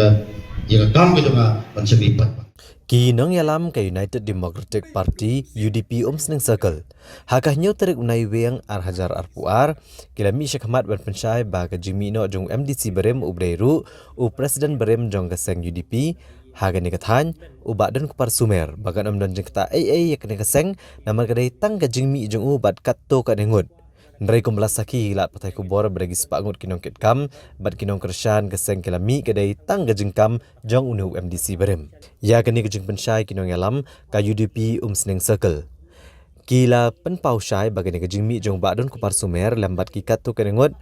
ya kam ke jonga ban seglipat Ki nong yalam ka United Democratic Party UDP Umsning Circle. Hakah nyo terik unai weng Arhajar Arpuar kila mi syakmat ban pensai ba ka jimi no jong MDC berem ubreiru u Presiden berem jong kaseng UDP haga ni kathan u badan kupar sumer bagan amdan jeng kata AA yak ni kaseng namar kadai tang ka jimi jong u bat katto ka dengut. Nrai kumbelas saki hilat patai kubor beragi sepangut kinong kitkam bat kinong kersan keseng kilami kedai tang gejengkam jong unu MDC berem. Ya kini gejeng pensai kinong yalam ka UDP Umsning Circle. Kila penpau syai bagani gejeng mi jong badon kupar sumer lambat kikat tu kenengut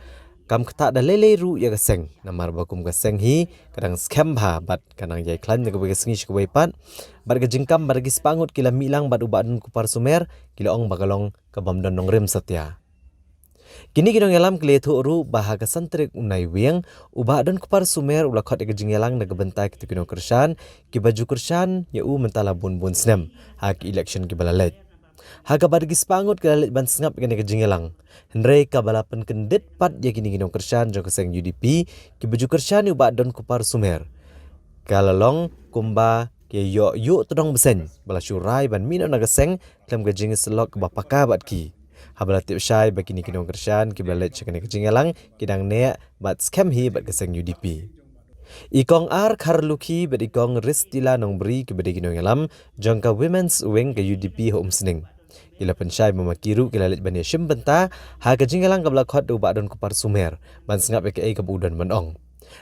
kam ketak da lele ru ya keseng namar bakum keseng hi kadang scam ha bat kanang yai klan ne kesengi shkubai pat bat gejengkam beragi sepangut kila milang bat ubadon kupar sumer kila ong bagalong kabamdon nong rem setia. Kini kinong yalam kletu uru bahaga santrik unai weng ubah dan kupar sumer ula khot egejing yalang na gebentai kitu kinong kersan ki baju kersan ya u mentala bun snem hak election ki balalet haga badgi spangut kalalet ban sengap kene egejing yalang hendrei ka balapan kendit pat ya kini kinong kersan jong keseng UDP ki baju kersan ubah dan kupar sumer kalalong kumba ke yo todong besen bala syurai ban mino na geseng klam gejing selok bapaka bat ki habala tip syai bagi ni kinong kersan ki balet chakane kejingalang kidang ne bat scam hi bat keseng UDP ikong ar kharluki bat ikong ristila nong bri ki bade kinong yalam jangka women's wing ke UDP homsning kila pensyai memakiru kila let bani syim benta ha kejingalang kabla khot do badon kupar sumer ban sengap ke kebudan manong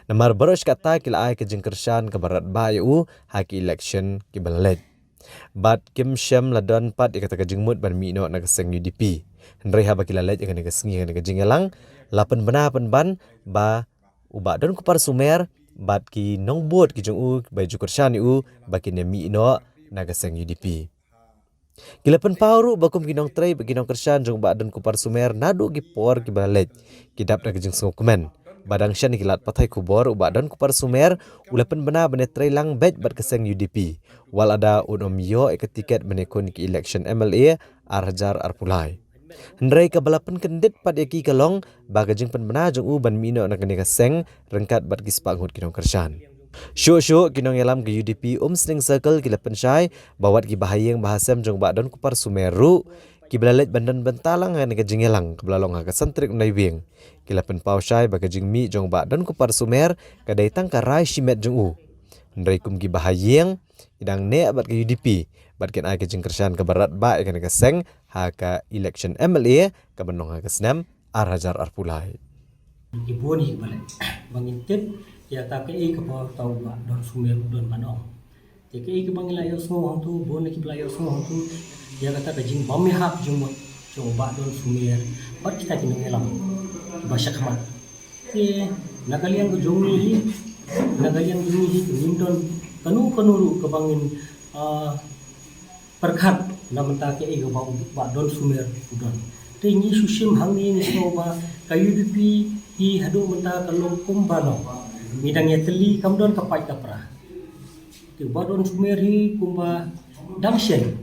namar barosh kata kila ai kejing kersan ke barat bayu ha ki election ki balet bat kim syam ladon pat ikata kejing mut ban mino na keseng UDP Hendrai haba kila let yang negesengi yang negejingelang lapan bena ban ba uba don kupar sumer bat ki nong bot ki jong u baju kersan u baki nemi ino nagaseng UDP. Kila pen pauru bakum ki nong tray bagi nong kersan jong ba don kupar sumer nadu ki por ki balet ki dap nagejing sengok komen badang syan kilat patai kubor uba don kupar sumer ulapan bena bene tray lang bet bat keseng UDP wal ada unom yo tiket menekun ki election MLA Arhajar Arpulai. Hendrai ka balapan kendit pat eki kalong bagajing penbena jong u ban mino na kene kaseng rengkat bat gispangut kinong kersan. Syuk kinong yalam ke UDP Umsning Circle kila pensyai bawat ki bahayeng bahasam jong badon kupar sumeru ki belalet bandan bentalang ngane ka jingelang kebelalong ha santrik unai wing kila penpau syai bagajing mi jong badon kupar sumer kadai tang ka rai shimet jong u. Hendrai kum ki bahayeng idang ne bat ke UDP bat ken ai ke jingkersan ke barat ba ikan ke seng ha ka election MLA ke benong ha ke senam Arhajar Arpulai ibu ni balik mengintip ya tak ke ke bawah tau ba don sumer don manong ke ke bangila yo semua tu bon ki belayo semua tu ya kata ke jing bami hak jumut coba don sumer bat kita kinong elam bahasa khamat ke nakalian ke jongi nagalian jongi nindon kanu ke bangin perkat namenta ke ego ba don sumer udon te ni susim hang ni so ba kayu UDP hi hadu menta kalong kumbano midang ya teli kam don kapai kapra ke ba don sumer hi kumba dangshen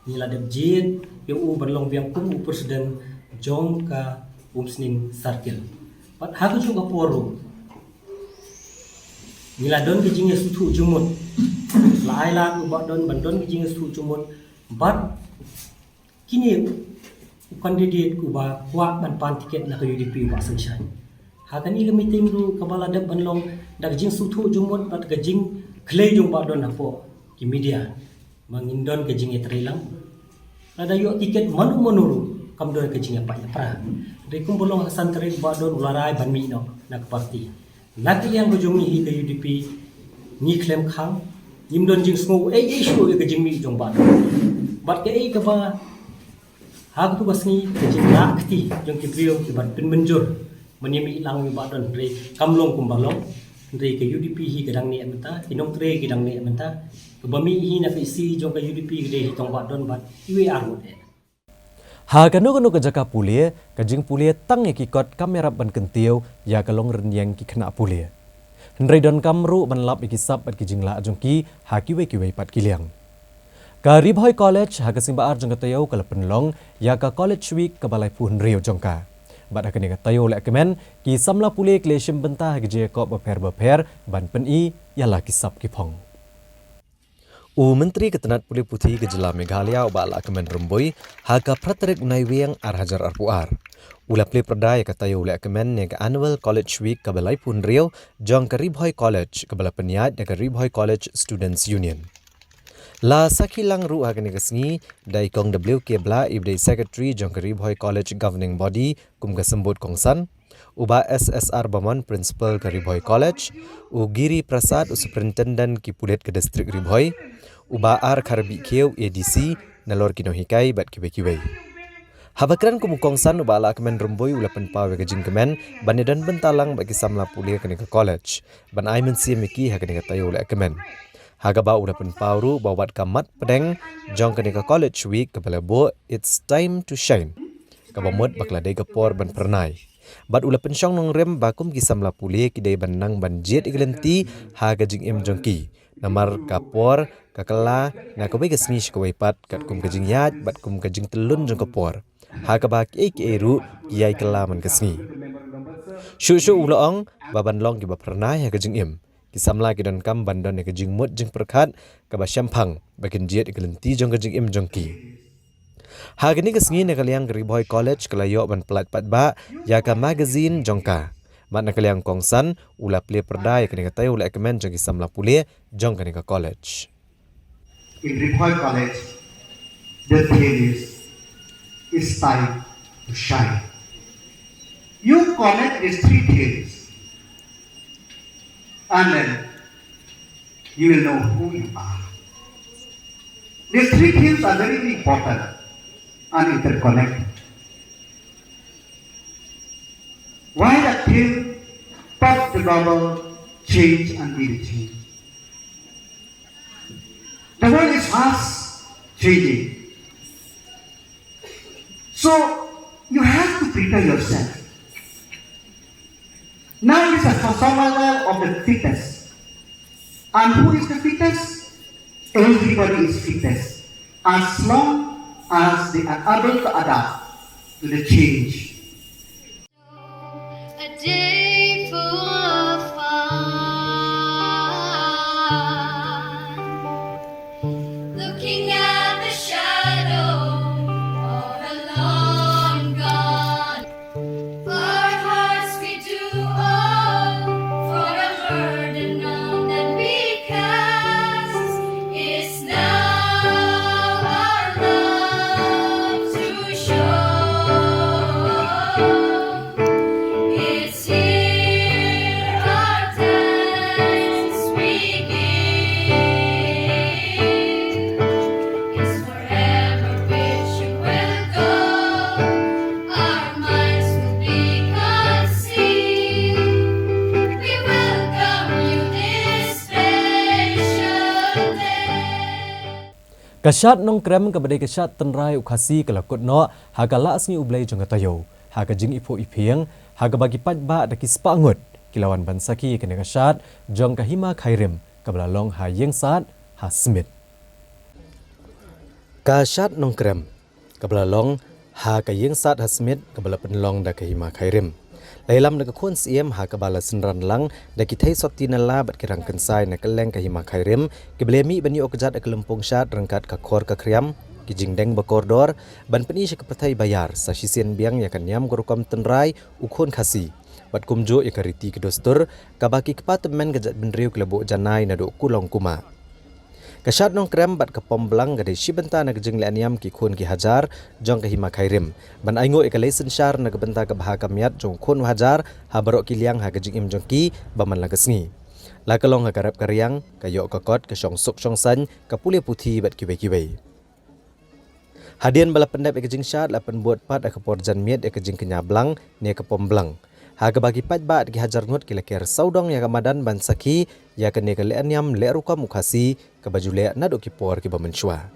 ni la deb jin ke u berlong biang kum u presiden jong ka Umsning Circle pat ha ku juga poro ni la don ke jinge sutu jumut lai la u ba don bandon ke jinge sutu jumut but kini kandidat ku ba kuat ban pan tiket na ke UDP ba sunshine hakan ni meeting ru kabala dab banlong dak jing sutu jumut bat ke jing klei jung ba don apo ki media mangindon ke jing etrelang ada yo tiket manu kam don ke jing apa ya pra de kum bolong hasan tere ba don ularai ban mi no nak parti nak yang bujungi hi ke UDP ni claim khang nim don jing sngo issue ke jing mi jong ba bat ke ke ba hak tu basni ke jing nakti jong ki priyo ki bat pin menjur menimi lang mi ba don re kamlong kumbalong Dari ke UDP hi kadang ni menta, inong tre kadang ni menta. Kebami hi na isi jong ke UDP gede hitong bat don bat iwe arut. Ha kanu ke jaka pulia, kajing pulia tang ikikot kamera ban kentiu ya kalong renyang ki kena pulia. Hendrai don kamru ban lap ikisap bat kijing la jongki ha kiwe pat kiliang. Ka Ribhoi College ha kasimba ar jong katayau kala penlong ya ka College Week ka balai pu Rio jongka. Bat ha kani katayau le kemen ki samla pulia kleshim bentah geje ko beper ban peni ya la kisap kipong. Menteri Ketenat Pulih Putih Gejala Meghalaya Ubala Kemen Remboi haka praterik unai weng ar hajar arpuar. Ula pli perdaya katayu ule kemen nega Annual College Week ka balai pun Rio jong ka Ribhoi College ka bala peniat nega Ribhoi College Students Union. La sakilang ru agani kesngi dai kong WK bla ibdai secretary jong ka Ribhoi College Governing Body kum ka sembut kongsan uba SSR Baman Principal ka Ribhoi College u Giri Prasad u Superintendent ki Pulit ke Distrik Ribhoi uba ar Karbi Keu ADC nalor kinohikai bat kiwe-kiwe. Habakran kumukongsan uba ala kemen Remboi ulapan pawe kejing kemen banedan bentalang bagi samla pulia kenika college ban aimen siemiki hakenika tayo ule kemen. Hagaba ulapan pauru bawat kamat pedeng jong kenika college week kepala bo it's time to shine. Kabamut bakla dei kapor ban pernai. Bat ulapan syong nong rem bakum ki samla pulia kidai banang banjet iglenti ha kejing im jongki. Namar kapor kakela na kawe kesni shkawai pat kat kum kejing yat bat kum kejing telun jong kapor. Hakabak eru kiai kelaman kesni. Shushu ulaong baban long ki bapernai ha kejing im. Kisamla ki don kam bandon ne kejing mut jeng perkat kaba syampang bakin jiet iglenti jong kejing im jongki. Hagini kesni ne kaliang Ribhoi College kelayo ban pelat pat ba ya ka magazine jongka. Mat na kaliang kongsan ula pli perdai kenika tayo ula kemen jong kisamla pulia jong kenika college. In Ribhoi College, the theme is it's time to shine. You connect these three things and then you will know who you are. These three things are very important and interconnected. Why that theme top the global change and be the change? The world is fast changing. So you have to prepare yourself. Now is a survival of the fittest. And who is the fittest? Everybody is fittest. As long as they are able to adapt to the change. A day full of fun. Looking at the shadow of a long gone. Our hearts we do all for a burden on that we cast. It's now our love to show. It's here our thanks we give. It's forever which you will go. Our minds will be concealed. We welcome you this special day. Kasyat nong krem kabadai kasyat tenrai ukasi kelakut no hagala asni ublai jong tayo. Haga jing ipo ipiang haga bagi patba daki spangut kilawan bansaki kene kasyat jong kahima khairim kablalong ha yeng sat ha smith. Kasyat nong krem kablalong ha ka yeng sat ha smith kabala penlong da kahima khairim. Lailam na kakun siem ha kabala senran lang da kitay soti na labat kirang kensai na kaleng kahima khairim kiblemi bani okjat akelempong syat rangkat kakor kakriam kijing deng bakordor ban peni syakapatay bayar sa sisien biang ya kanyam gorokam tenrai ukun khasi bat kumjo ya kariti kedostur kabaki kepatemen gajat benriu kelebo janai na do kulong kuma. Kasyat nong krem bat kapom belang gadai shibenta na kejing leaniam ki kun ki hajar jong kahima khairim ban aingo ikalay sensyar na kabenta kabaha kamiat jong kun hajar ha barok kiliang ha kejing im jong ki baman lagasngi lakalong ha karap karyang kayok kakot kasyong suk syong san kapulih putih bat kiwe-kiwe. Hadian bala pendap kejing syat lapan buat pat akapor jan miet kejing kenyablang ni kapom belang Haga bagi patbat ki hajar ngot kilakir saudong ya Ramadan ban saki ya kene ke leanyam le ruka mukhasi ke baju le nadok ki por ki bamenchua.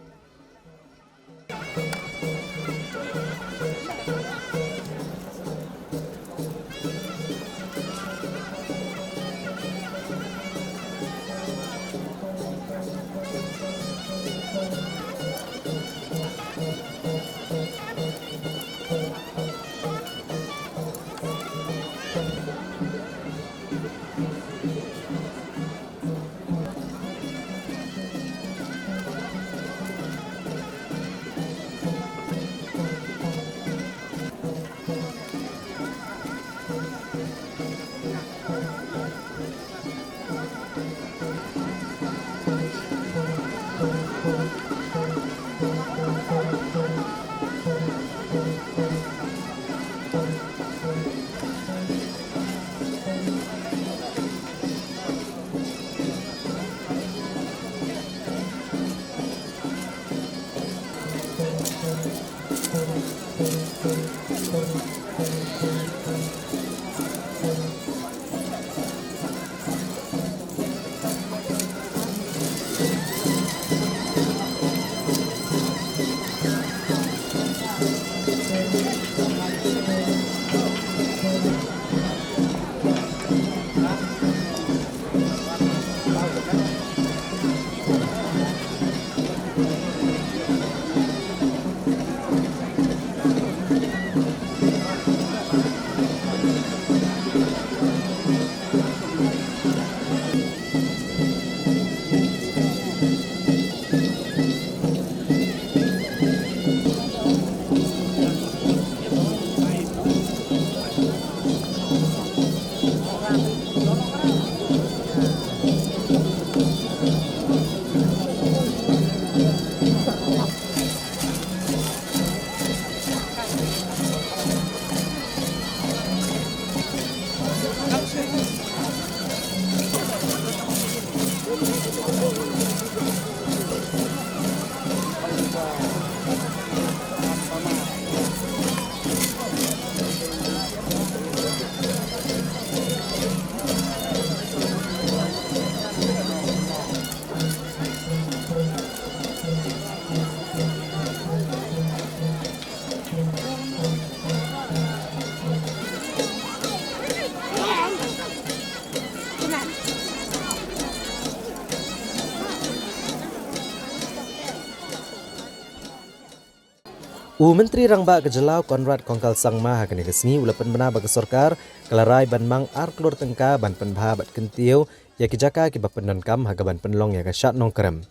Menteri Rangba Kejelau Konrad Kongkal Sangma hakani kesni ulapan bena bagi sorkar kelarai ban mang ar kelur tengka ban penbha bat kentiu ya kijaka ki bapenon kam haga ban penlong ya ka syat nongkrem.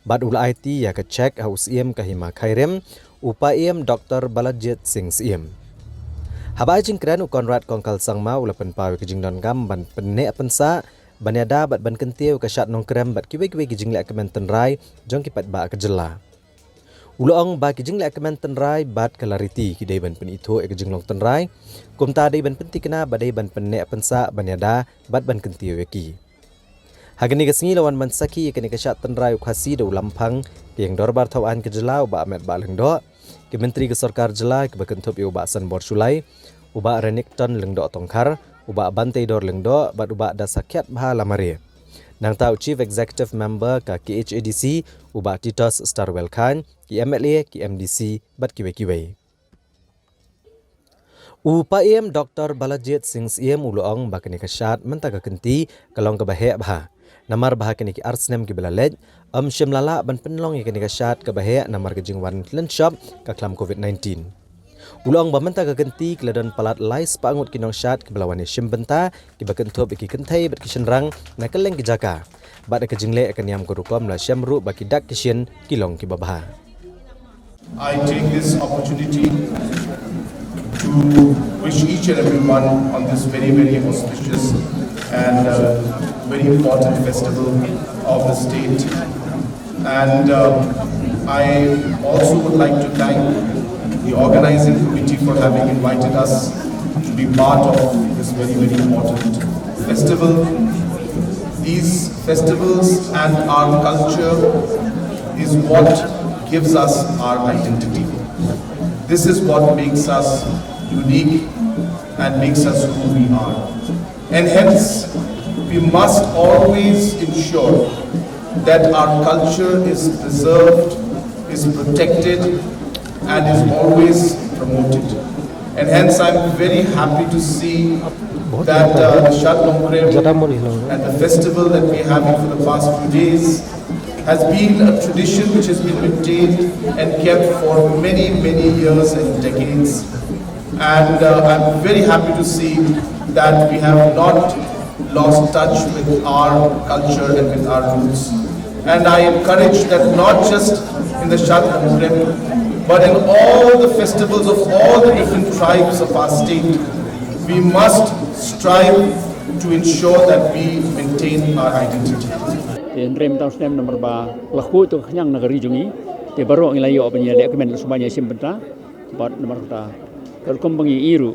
Bat ula IT ya ka cek haus iem ka hima khairem upa iem Dr. Balajit Singh iem. Haba jing kran Konrad Kongkal Sangma ulapan pawe ke jing don kam ban penne pensa ban yada bat ban kentiu ka syat nongkrem bat kiwe-kiwe ki jing le kemen tenrai jong ki pat ba Kejela. Uloong bagi jing le kemen tenrai bat clarity ki dai ban pen itu ek jing long tenrai kumta dai ban penti kena badai ban penne pensa ban yada bat ban kentiu ki. Hagani kesngi lawan ban saki kene ka syat tenrai khasi do lampang yang dorbar thawan Kejela ba amet ba lengdo ki menteri ke sorkar Jela ke bakentup yu ba san bor sulai uba Renekton lengdo tongkar uba bantai dor lengdo bat uba da sakyat bha lamare. Nang tau Chief Executive Member ka KHADC uba Titus Starwell Khan ki MLA ki MDC bat kiwe-kiwe. Upa em Dr. Balajit Singh iem uloong bakani kasyat mentaga kenti kalong ka bahe bha. Namar bha kani ki arsnem ki belalej shimlala ban penlong ki kasyat ka bahe namar ka jingwan shop ka klam COVID-19. Uloong bamenta ka kenti keladon palat lais pangut kinong syat ke belawane shimbenta ki bakentup ki kentai bat kishenrang na keleng ki jaka. Bat ka jingle akan yam ko rukom la syamru baki dak kishen kilong ki babha. I take this opportunity to wish each and everyone on this very, very auspicious and very important festival of the state. And I also would like to thank the organizing committee for having invited us to be part of this very, very important festival. These festivals and our culture is what gives us our identity. This is what makes us unique and makes us who we are. And hence, we must always ensure that our culture is preserved, is protected, and is always promoted. And hence, I'm very happy to see that the Shat Nongkrem and the festival that we're having for the past few days has been a tradition which has been maintained and kept for many, many years and decades. And I'm very happy to see that we have not lost touch with our culture and with our roots. And I encourage that not just in the Shat Nongkrem, but in all the festivals of all the different tribes of our state, we must strive to ensure that we maintain our identity. Rem tahun senem nomor ba laku tu kenyang negeri jungi te baru ngilayo apanya lek kemen semuanya simpenta bat nomor ta kalau kombangi iru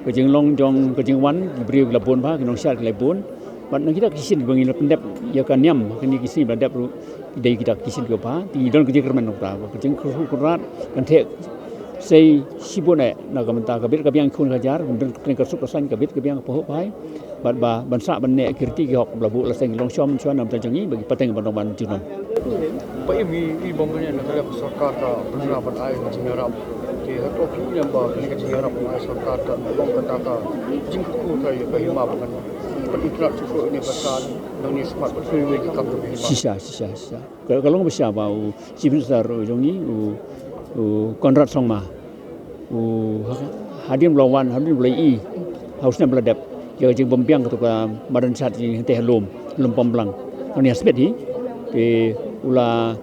kejeng long jong kejeng wan diberi labon ba kenong syar labon bat nang kita kisin bangi pendep ya kan nyam kini kisin pendep ru dai kita kisin ke ba ti don kejeng kermen ta kejeng kurat kan te sei sibone na kamenta kabit kabiang kun kajar ben keng kasuk kasan kabit kabiang poho pai bat ba bansa banne kirti ki hok blabu laseng long shom chuan nam tanjangi bagi pateng ban junom pa imi ibongnya negara sarkar ka penerapan air macam Arab ke topi yang ba kini ke Arab na sarkar ka bong kata ka jingku kai bagi ma bangan penitrat susu ini pasal nang ni smart betul we ka sisa kalau besar bau sibesar jongi Konrad Songma hadim lawan hadim lai hausna beladap ya jing bombiang ketua badan sat di teh lom pomblang ni aspek hi ke ula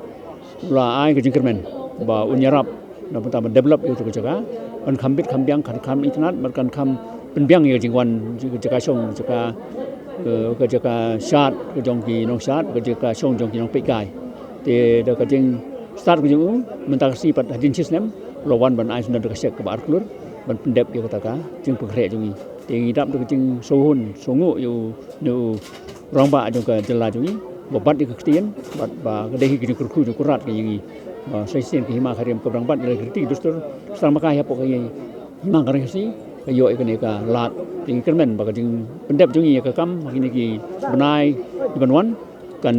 ai ke jingkermen ba unyarap na pertama develop itu ke jaga kan kambit kambiang kan kam internet kan kam penbiang ya jingwan jaga song jaga ke jaga sat ke jongki nong sat ke jaga song jongki nong pekai te da ka jing start ke jung mentasi pat hadin sistem lawan ban ai sudah dekasek ke bar klur ban pendep dia kata jing pegre jungi tingi dap de jing sohun songo yu nu rongba jong ka jela jungi bobat di kestien bat ba kedehi ke kurku ju kurat ke yingi sai sen ke hima kharem ke rongbat le kriti dustur sama ka ya pok ke hima kare si ke yo ke ne ka lat tingi kermen ba ka jing pendep jungi ka kam kini ki benai di banwan kan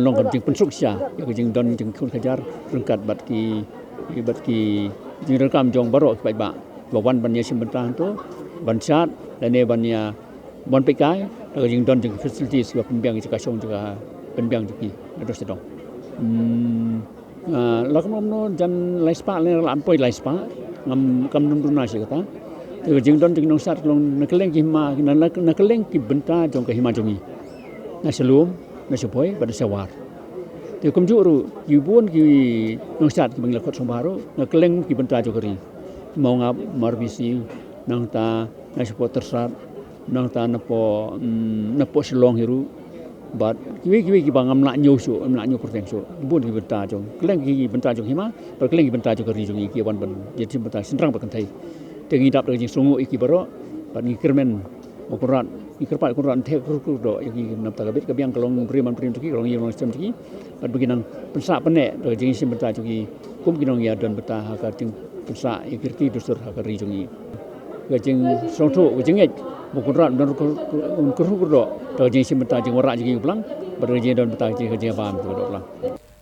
long kan jing pensuk sia ya ke jing don jing kun kajar rengkat bat ki jing rekam jong barok baik ba bawan ban ya simbentan tu ban chat dan ne ban ya ban pekai ke jing don jing facilities ke pembiang ke kasong juga pembiang juki ada sedong lakam no jan laispa le lampoi laispa ngam kam num duna sia kata ke jing don jing nong sat long nakeleng ki ma nakeleng ki benta jong ke hima jongi na selum na sepoi pada sewar. Dia kumjuru yubun ki nong sat ki bangla kot sombaru na keleng ki benta jokeri. Mau ngap marbisi nang ta na sepo tersat nang ta napo selong hiru bat kiwi ki bangam nak nyosu nak nyo perteng so bun ki benta jong keleng ki benta jong hima per keleng ki benta jokeri jong ki wan ban jadi benta sendrang bakantai. Tengi dap de sungu iki baro ban ki kermen ukuran ikerpat ukuran teh kuruk do yang nam tagabit kabiang kalong beriman perim tuki kalong yang sistem tuki bat beginang pensak penek do jing sim beta tuki kum kinong ya don beta ha ka ting pensak ikirti dusur ha ka ri jungi ke jing songtu ke jing ukuran don kuruk do jing sim beta jing warak jing pulang bat jing don beta jing jing paham do pulang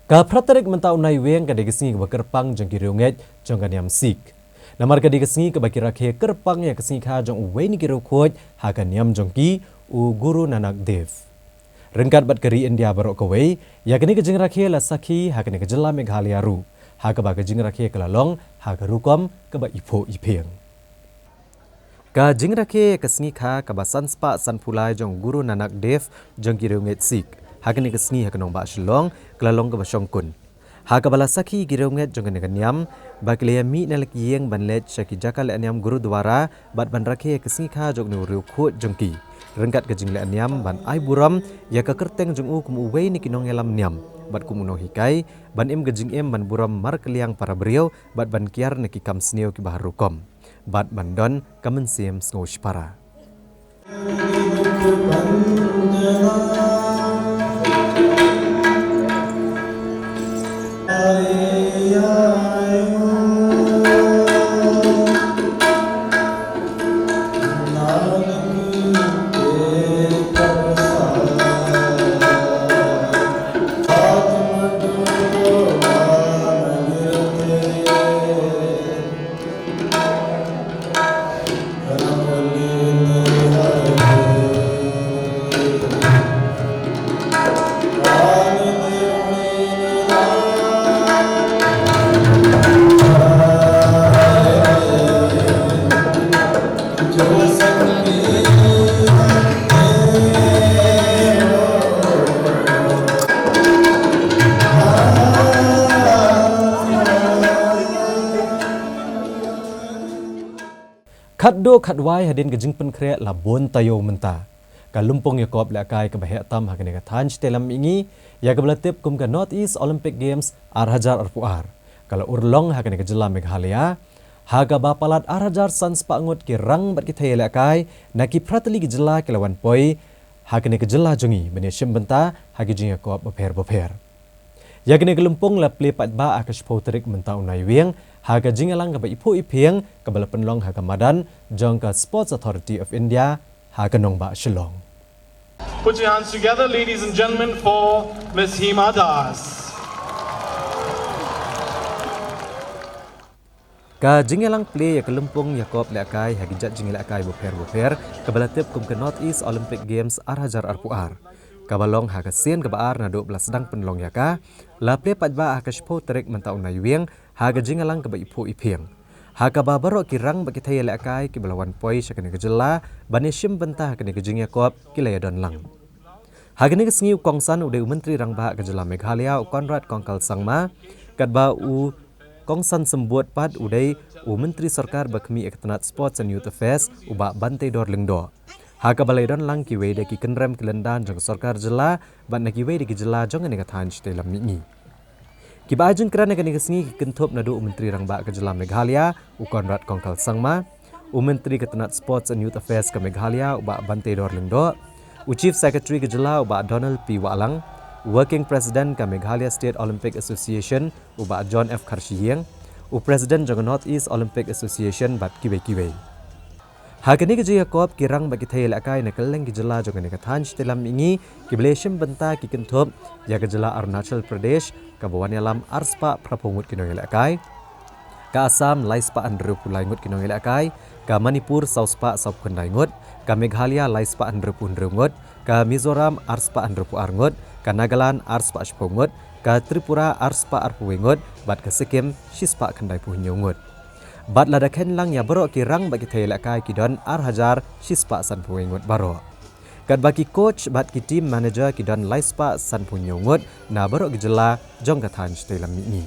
ka pratarik mentau nai weng ka degesngi ka kerpang jong kirunget jong kan yam sik Namar ka digesngi ke baki rakhe kerpang ya kesngi kha jong uwe ni kiro khoj ha kan yam jong ki u Guru Nanak Dev. Rengkat bat keri India barok kawai ya kini ke jing rakhe la sakhi ha kini ke jela Meghalaya ru ha ka ba ke jing rakhe ke lalong ha ka rukom ke ba ipo ipeng. Ka jing rakhe kesngi kha ka ba sanspa sanpulai jong Guru Nanak Dev jong kiro nget sik ha kini kesngi ha kanong ba shlong ke lalong ke ba shongkun. Hakabala sakhi gironget jong ne kanyam bakleya mi nalak yeng banlet shaki jakal anyam gurudwara bat ban rakhe kesngi kha jong nu riu khu jongki rengkat ke jingle anyam ban ai buram ya ka kerteng jong u kum uwei ni kinong elam nyam bat kum no hikai ban em gejing em ban buram mar keliang para beriau bat ban kiar ne ki kam sneo ki bahar rukom bat ban don kamen sim sngosh para Kaddo kadwai hadin gejing penkre labon tayo menta. Kalumpong Yakob lakai ke bahaya tam hakene ka thanj telam ingi ya kebelatip kum ke North East Olympic Games arhajar arpuar. Kalau urlong hakene ke jela Meghalaya haga bapalat arhajar sans pangut ki rang bat kita lakai naki prateli ke jela ke lawan poi hakene ke jela jongi bene shim benta hagi jing Yakob beper. Ya kene kelumpong la ple pat ba akash potrik menta unai weng haga jingalang ka ipu ipieng ka bala penlong haga madan jong ka Sports Authority of India haga nong ba Shillong. Put your hands together, ladies and gentlemen, for Ms. Hima Das. Ka jingalang play ya kelumpong Yakob lakai hagi jat jingalai beper ka bala tip kum ke North East Olympic Games arhajar arpuar. Kabalong haga sen ke baar na 12 sedang penlong yaka la ple pat ba akash potrik menta unai weng haga jingalang ke ba ipu ipieng. Haga babaro kirang bagi thaya lakai ki balawan poi syakane kejela bani shim benta hakane kejing Yakob ki layadon lang. Hagane kesengi kongsan ude menteri rang ba kejela Meghalaya Conrad Kongkal Sangma kadba u kongsan sembut pat ude menteri sarkar bakmi ektenat Sports and Youth Affairs uba Bante Dor Lingdo. Haga balaidon lang ki wei de ki kenrem kelendan jong sarkar jela ban na ki wei de ki jela jong ne ka thanj te lam mi. Ki ba jeng kerana kani kesengi ki kenthop nadu menteri rang ba ke jela Meghalaya u Conrad Kongkal Sangma u menteri ketenat Sports and Youth Affairs ke Meghalaya uba Bante Dor Lingdo u chief secretary ke jela uba Donald P Walang working president ke Meghalaya State Olympic Association uba John F Kharshieng u president jong North East Olympic Association bat kiwe. Hakani ke Yakob kirang bagi thayel akai na keleng ki jela jong ne ka thanj telam ingi ki bleshim benta ki kenthop ya ke jela Arunachal Pradesh ka bawan alam arspa prapungut ki nongel akai ka Assam laispa andru pulai ngut ki nongel akai ka Manipur sauspa sap khandai ngut ka Meghalaya laispa andru pundru ngut ka Mizoram arspa andru pu arngut ka Nagaland arspa shpongut ka Tripura arspa arpu ngut bat ka Sikkim shispa khandai pu ngut. Bat lada ken lang ya baro ki rang bagi thayel akai ki don arhajar shispa san pu ngut baro. Kat bagi coach bat ki team manager ki don laispa san pu ngut na baro ki jela jong ka thanj telam ni.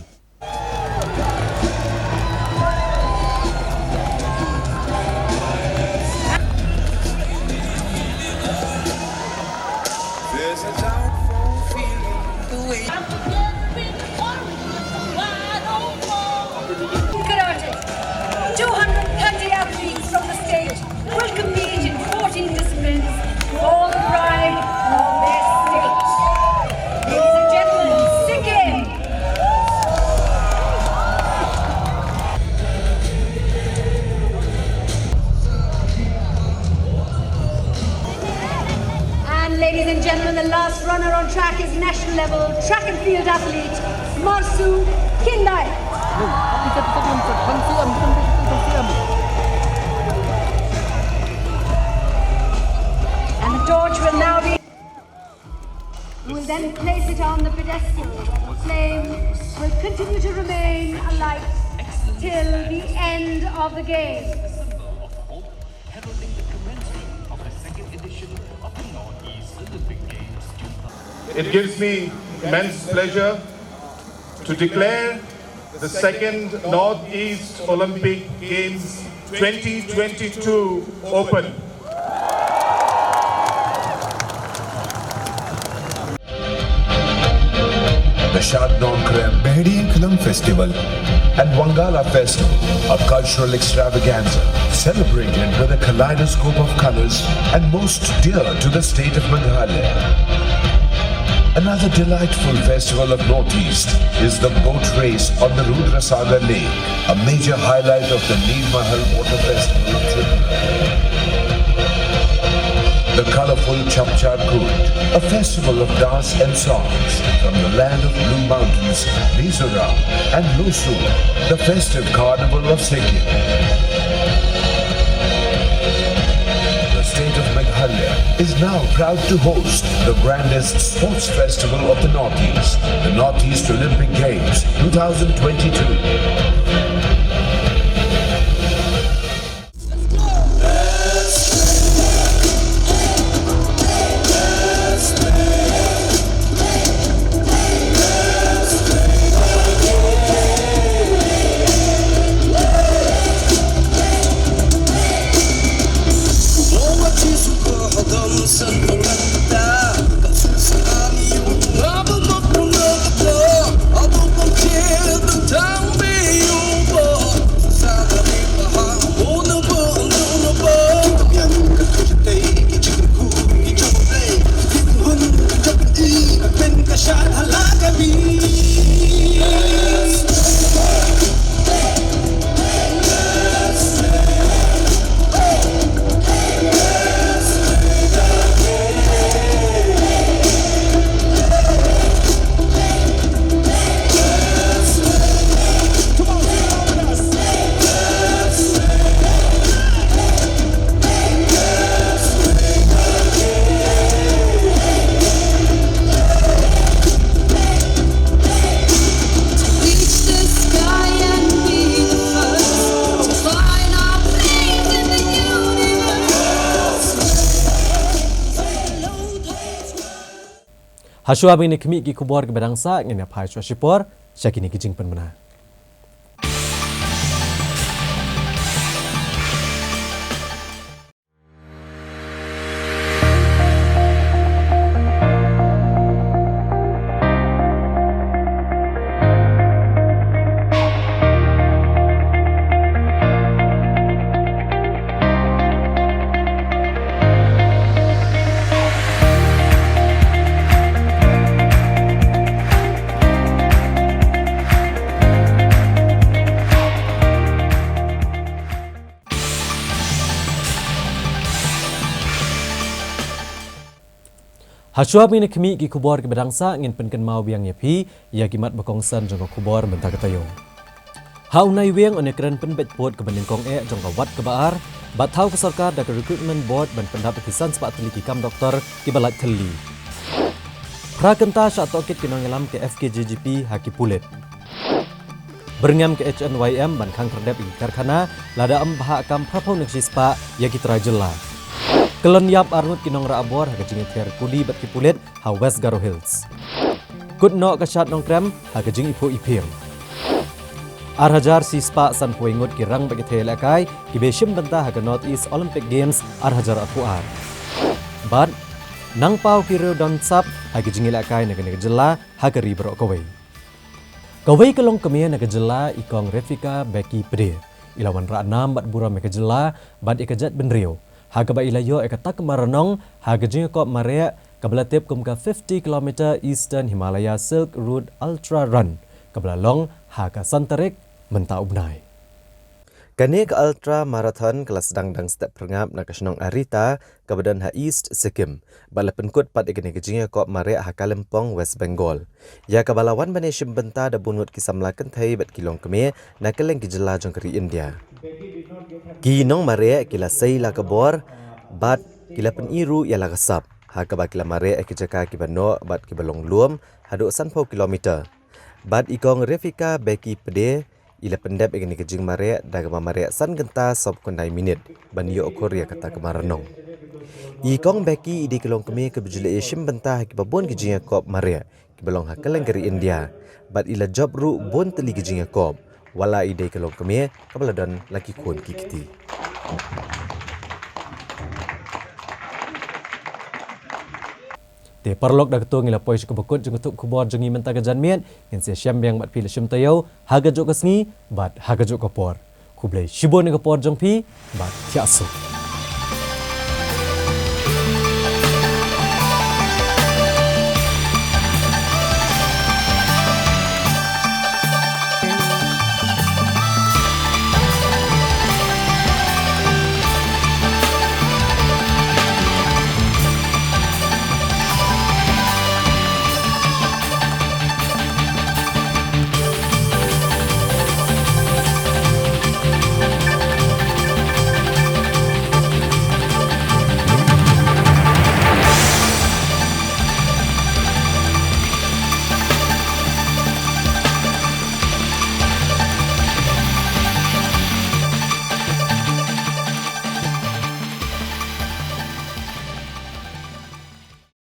Ladies and gentlemen, the last runner on track is national level track and field athlete Marsu Kindai. And the torch will now be... We will then place it on the pedestal. The flame will continue to remain alight till the end of the game. It gives me immense pleasure to declare the second Northeast Olympic Games 2022 open. The Shadnon Krem Behdian Kalam Festival and Wangala Festival, a cultural extravaganza celebrated with a kaleidoscope of colors and most dear to the state of Meghalaya. Another delightful festival of Northeast is the boat race on the Rudrasagar Lake, a major highlight of the Neem Mahal Water Festival of Tripura. The colorful Chapchar Kut, a festival of dance and songs from the land of Blue Mountains, Mizoram and Losu, the festive carnival of Sikkim. The state of Meghalaya is now proud to host the grandest sports festival of the Northeast, the Northeast Olympic Games 2022. Hashua bini kemi ki kubor ke badangsa ngene phai shwa shipor syakini ki jingpen mana. Hashua bini kemi ki kubor ke badangsa ngin penken mau biang yapi ya kimat bakongsan jong kubor mentah ketayo. Hau nai wiang one keren pen bet pot ke banding kong jong wat ke baar bat thau ke sarkar da ke recruitment board ban pendap kisan sepak teliti kam doktor ki balat theli. Prakenta sya tokit kinongelam ke FKJGP haki pulet. Berngam ke HNYM ban khang terdep i karkhana lada am bahak kam prapau nek sispa ya ki trajela. Kelon yap arnut kinong raabor haga jing ter kuli bat kipulet ha West Garo Hills. Kut no kasat nong krem haga jing ipo ipim. Arhajar sispa san puingut kirang bagi thel akai ki beshim banta haga North East Olympic Games arhajar akuar. Bad nang pau kiro don sap haga jing akai naga jela haga ribro kawai. Kawai kelong kemia naga jela ikong Refika Becky Pede. Ilawan ra nam bat bura meka jela bat ikajat benrio. Haga ba ilayo ekatak maranong haga jing ko marea kabla tip kum ka 50 km Eastern Himalaya Silk Route Ultra Run kabla long haga santarik menta ubnai. Kani ke Ultra Marathon kelas dang step perngap na kasenong Arita kabadan ha East Sikkim bala penkut pat ikene kejinga ko marea ha Kalimpong West Bengal. Ya kabalawan baneshim benta da bunut kisamlakan thai bat kilong keme na keleng kijela jong keri India. Kinong marea kila sei la kabor bat kila peniru ya la kasap ha kaba kila marea ekijaka kibano bat kibalong luom hadu 1 kilometer. Bat ikong Refika Becky Pede ila pendap ikini kejing marea daga marea san genta sop kondai minit ban yo korea kata kemaranong. Ikong Becky idi kilong kemi ke bejule eshim benta kibabon kejing kop marea kibalong ha keleng keri India bat ila job ru bon teli kejing kop wala ide kelong kemie kabala dan laki kun kikiti. Te parlok da ketua ngila pois kebekut jeng ketuk kubor jengi menta gajan miet yang sia syam yang bat pil syam tayau haga jok kesngi bat haga jok kopor. Kublai shibon ke kopor jeng pi bat tiasuk.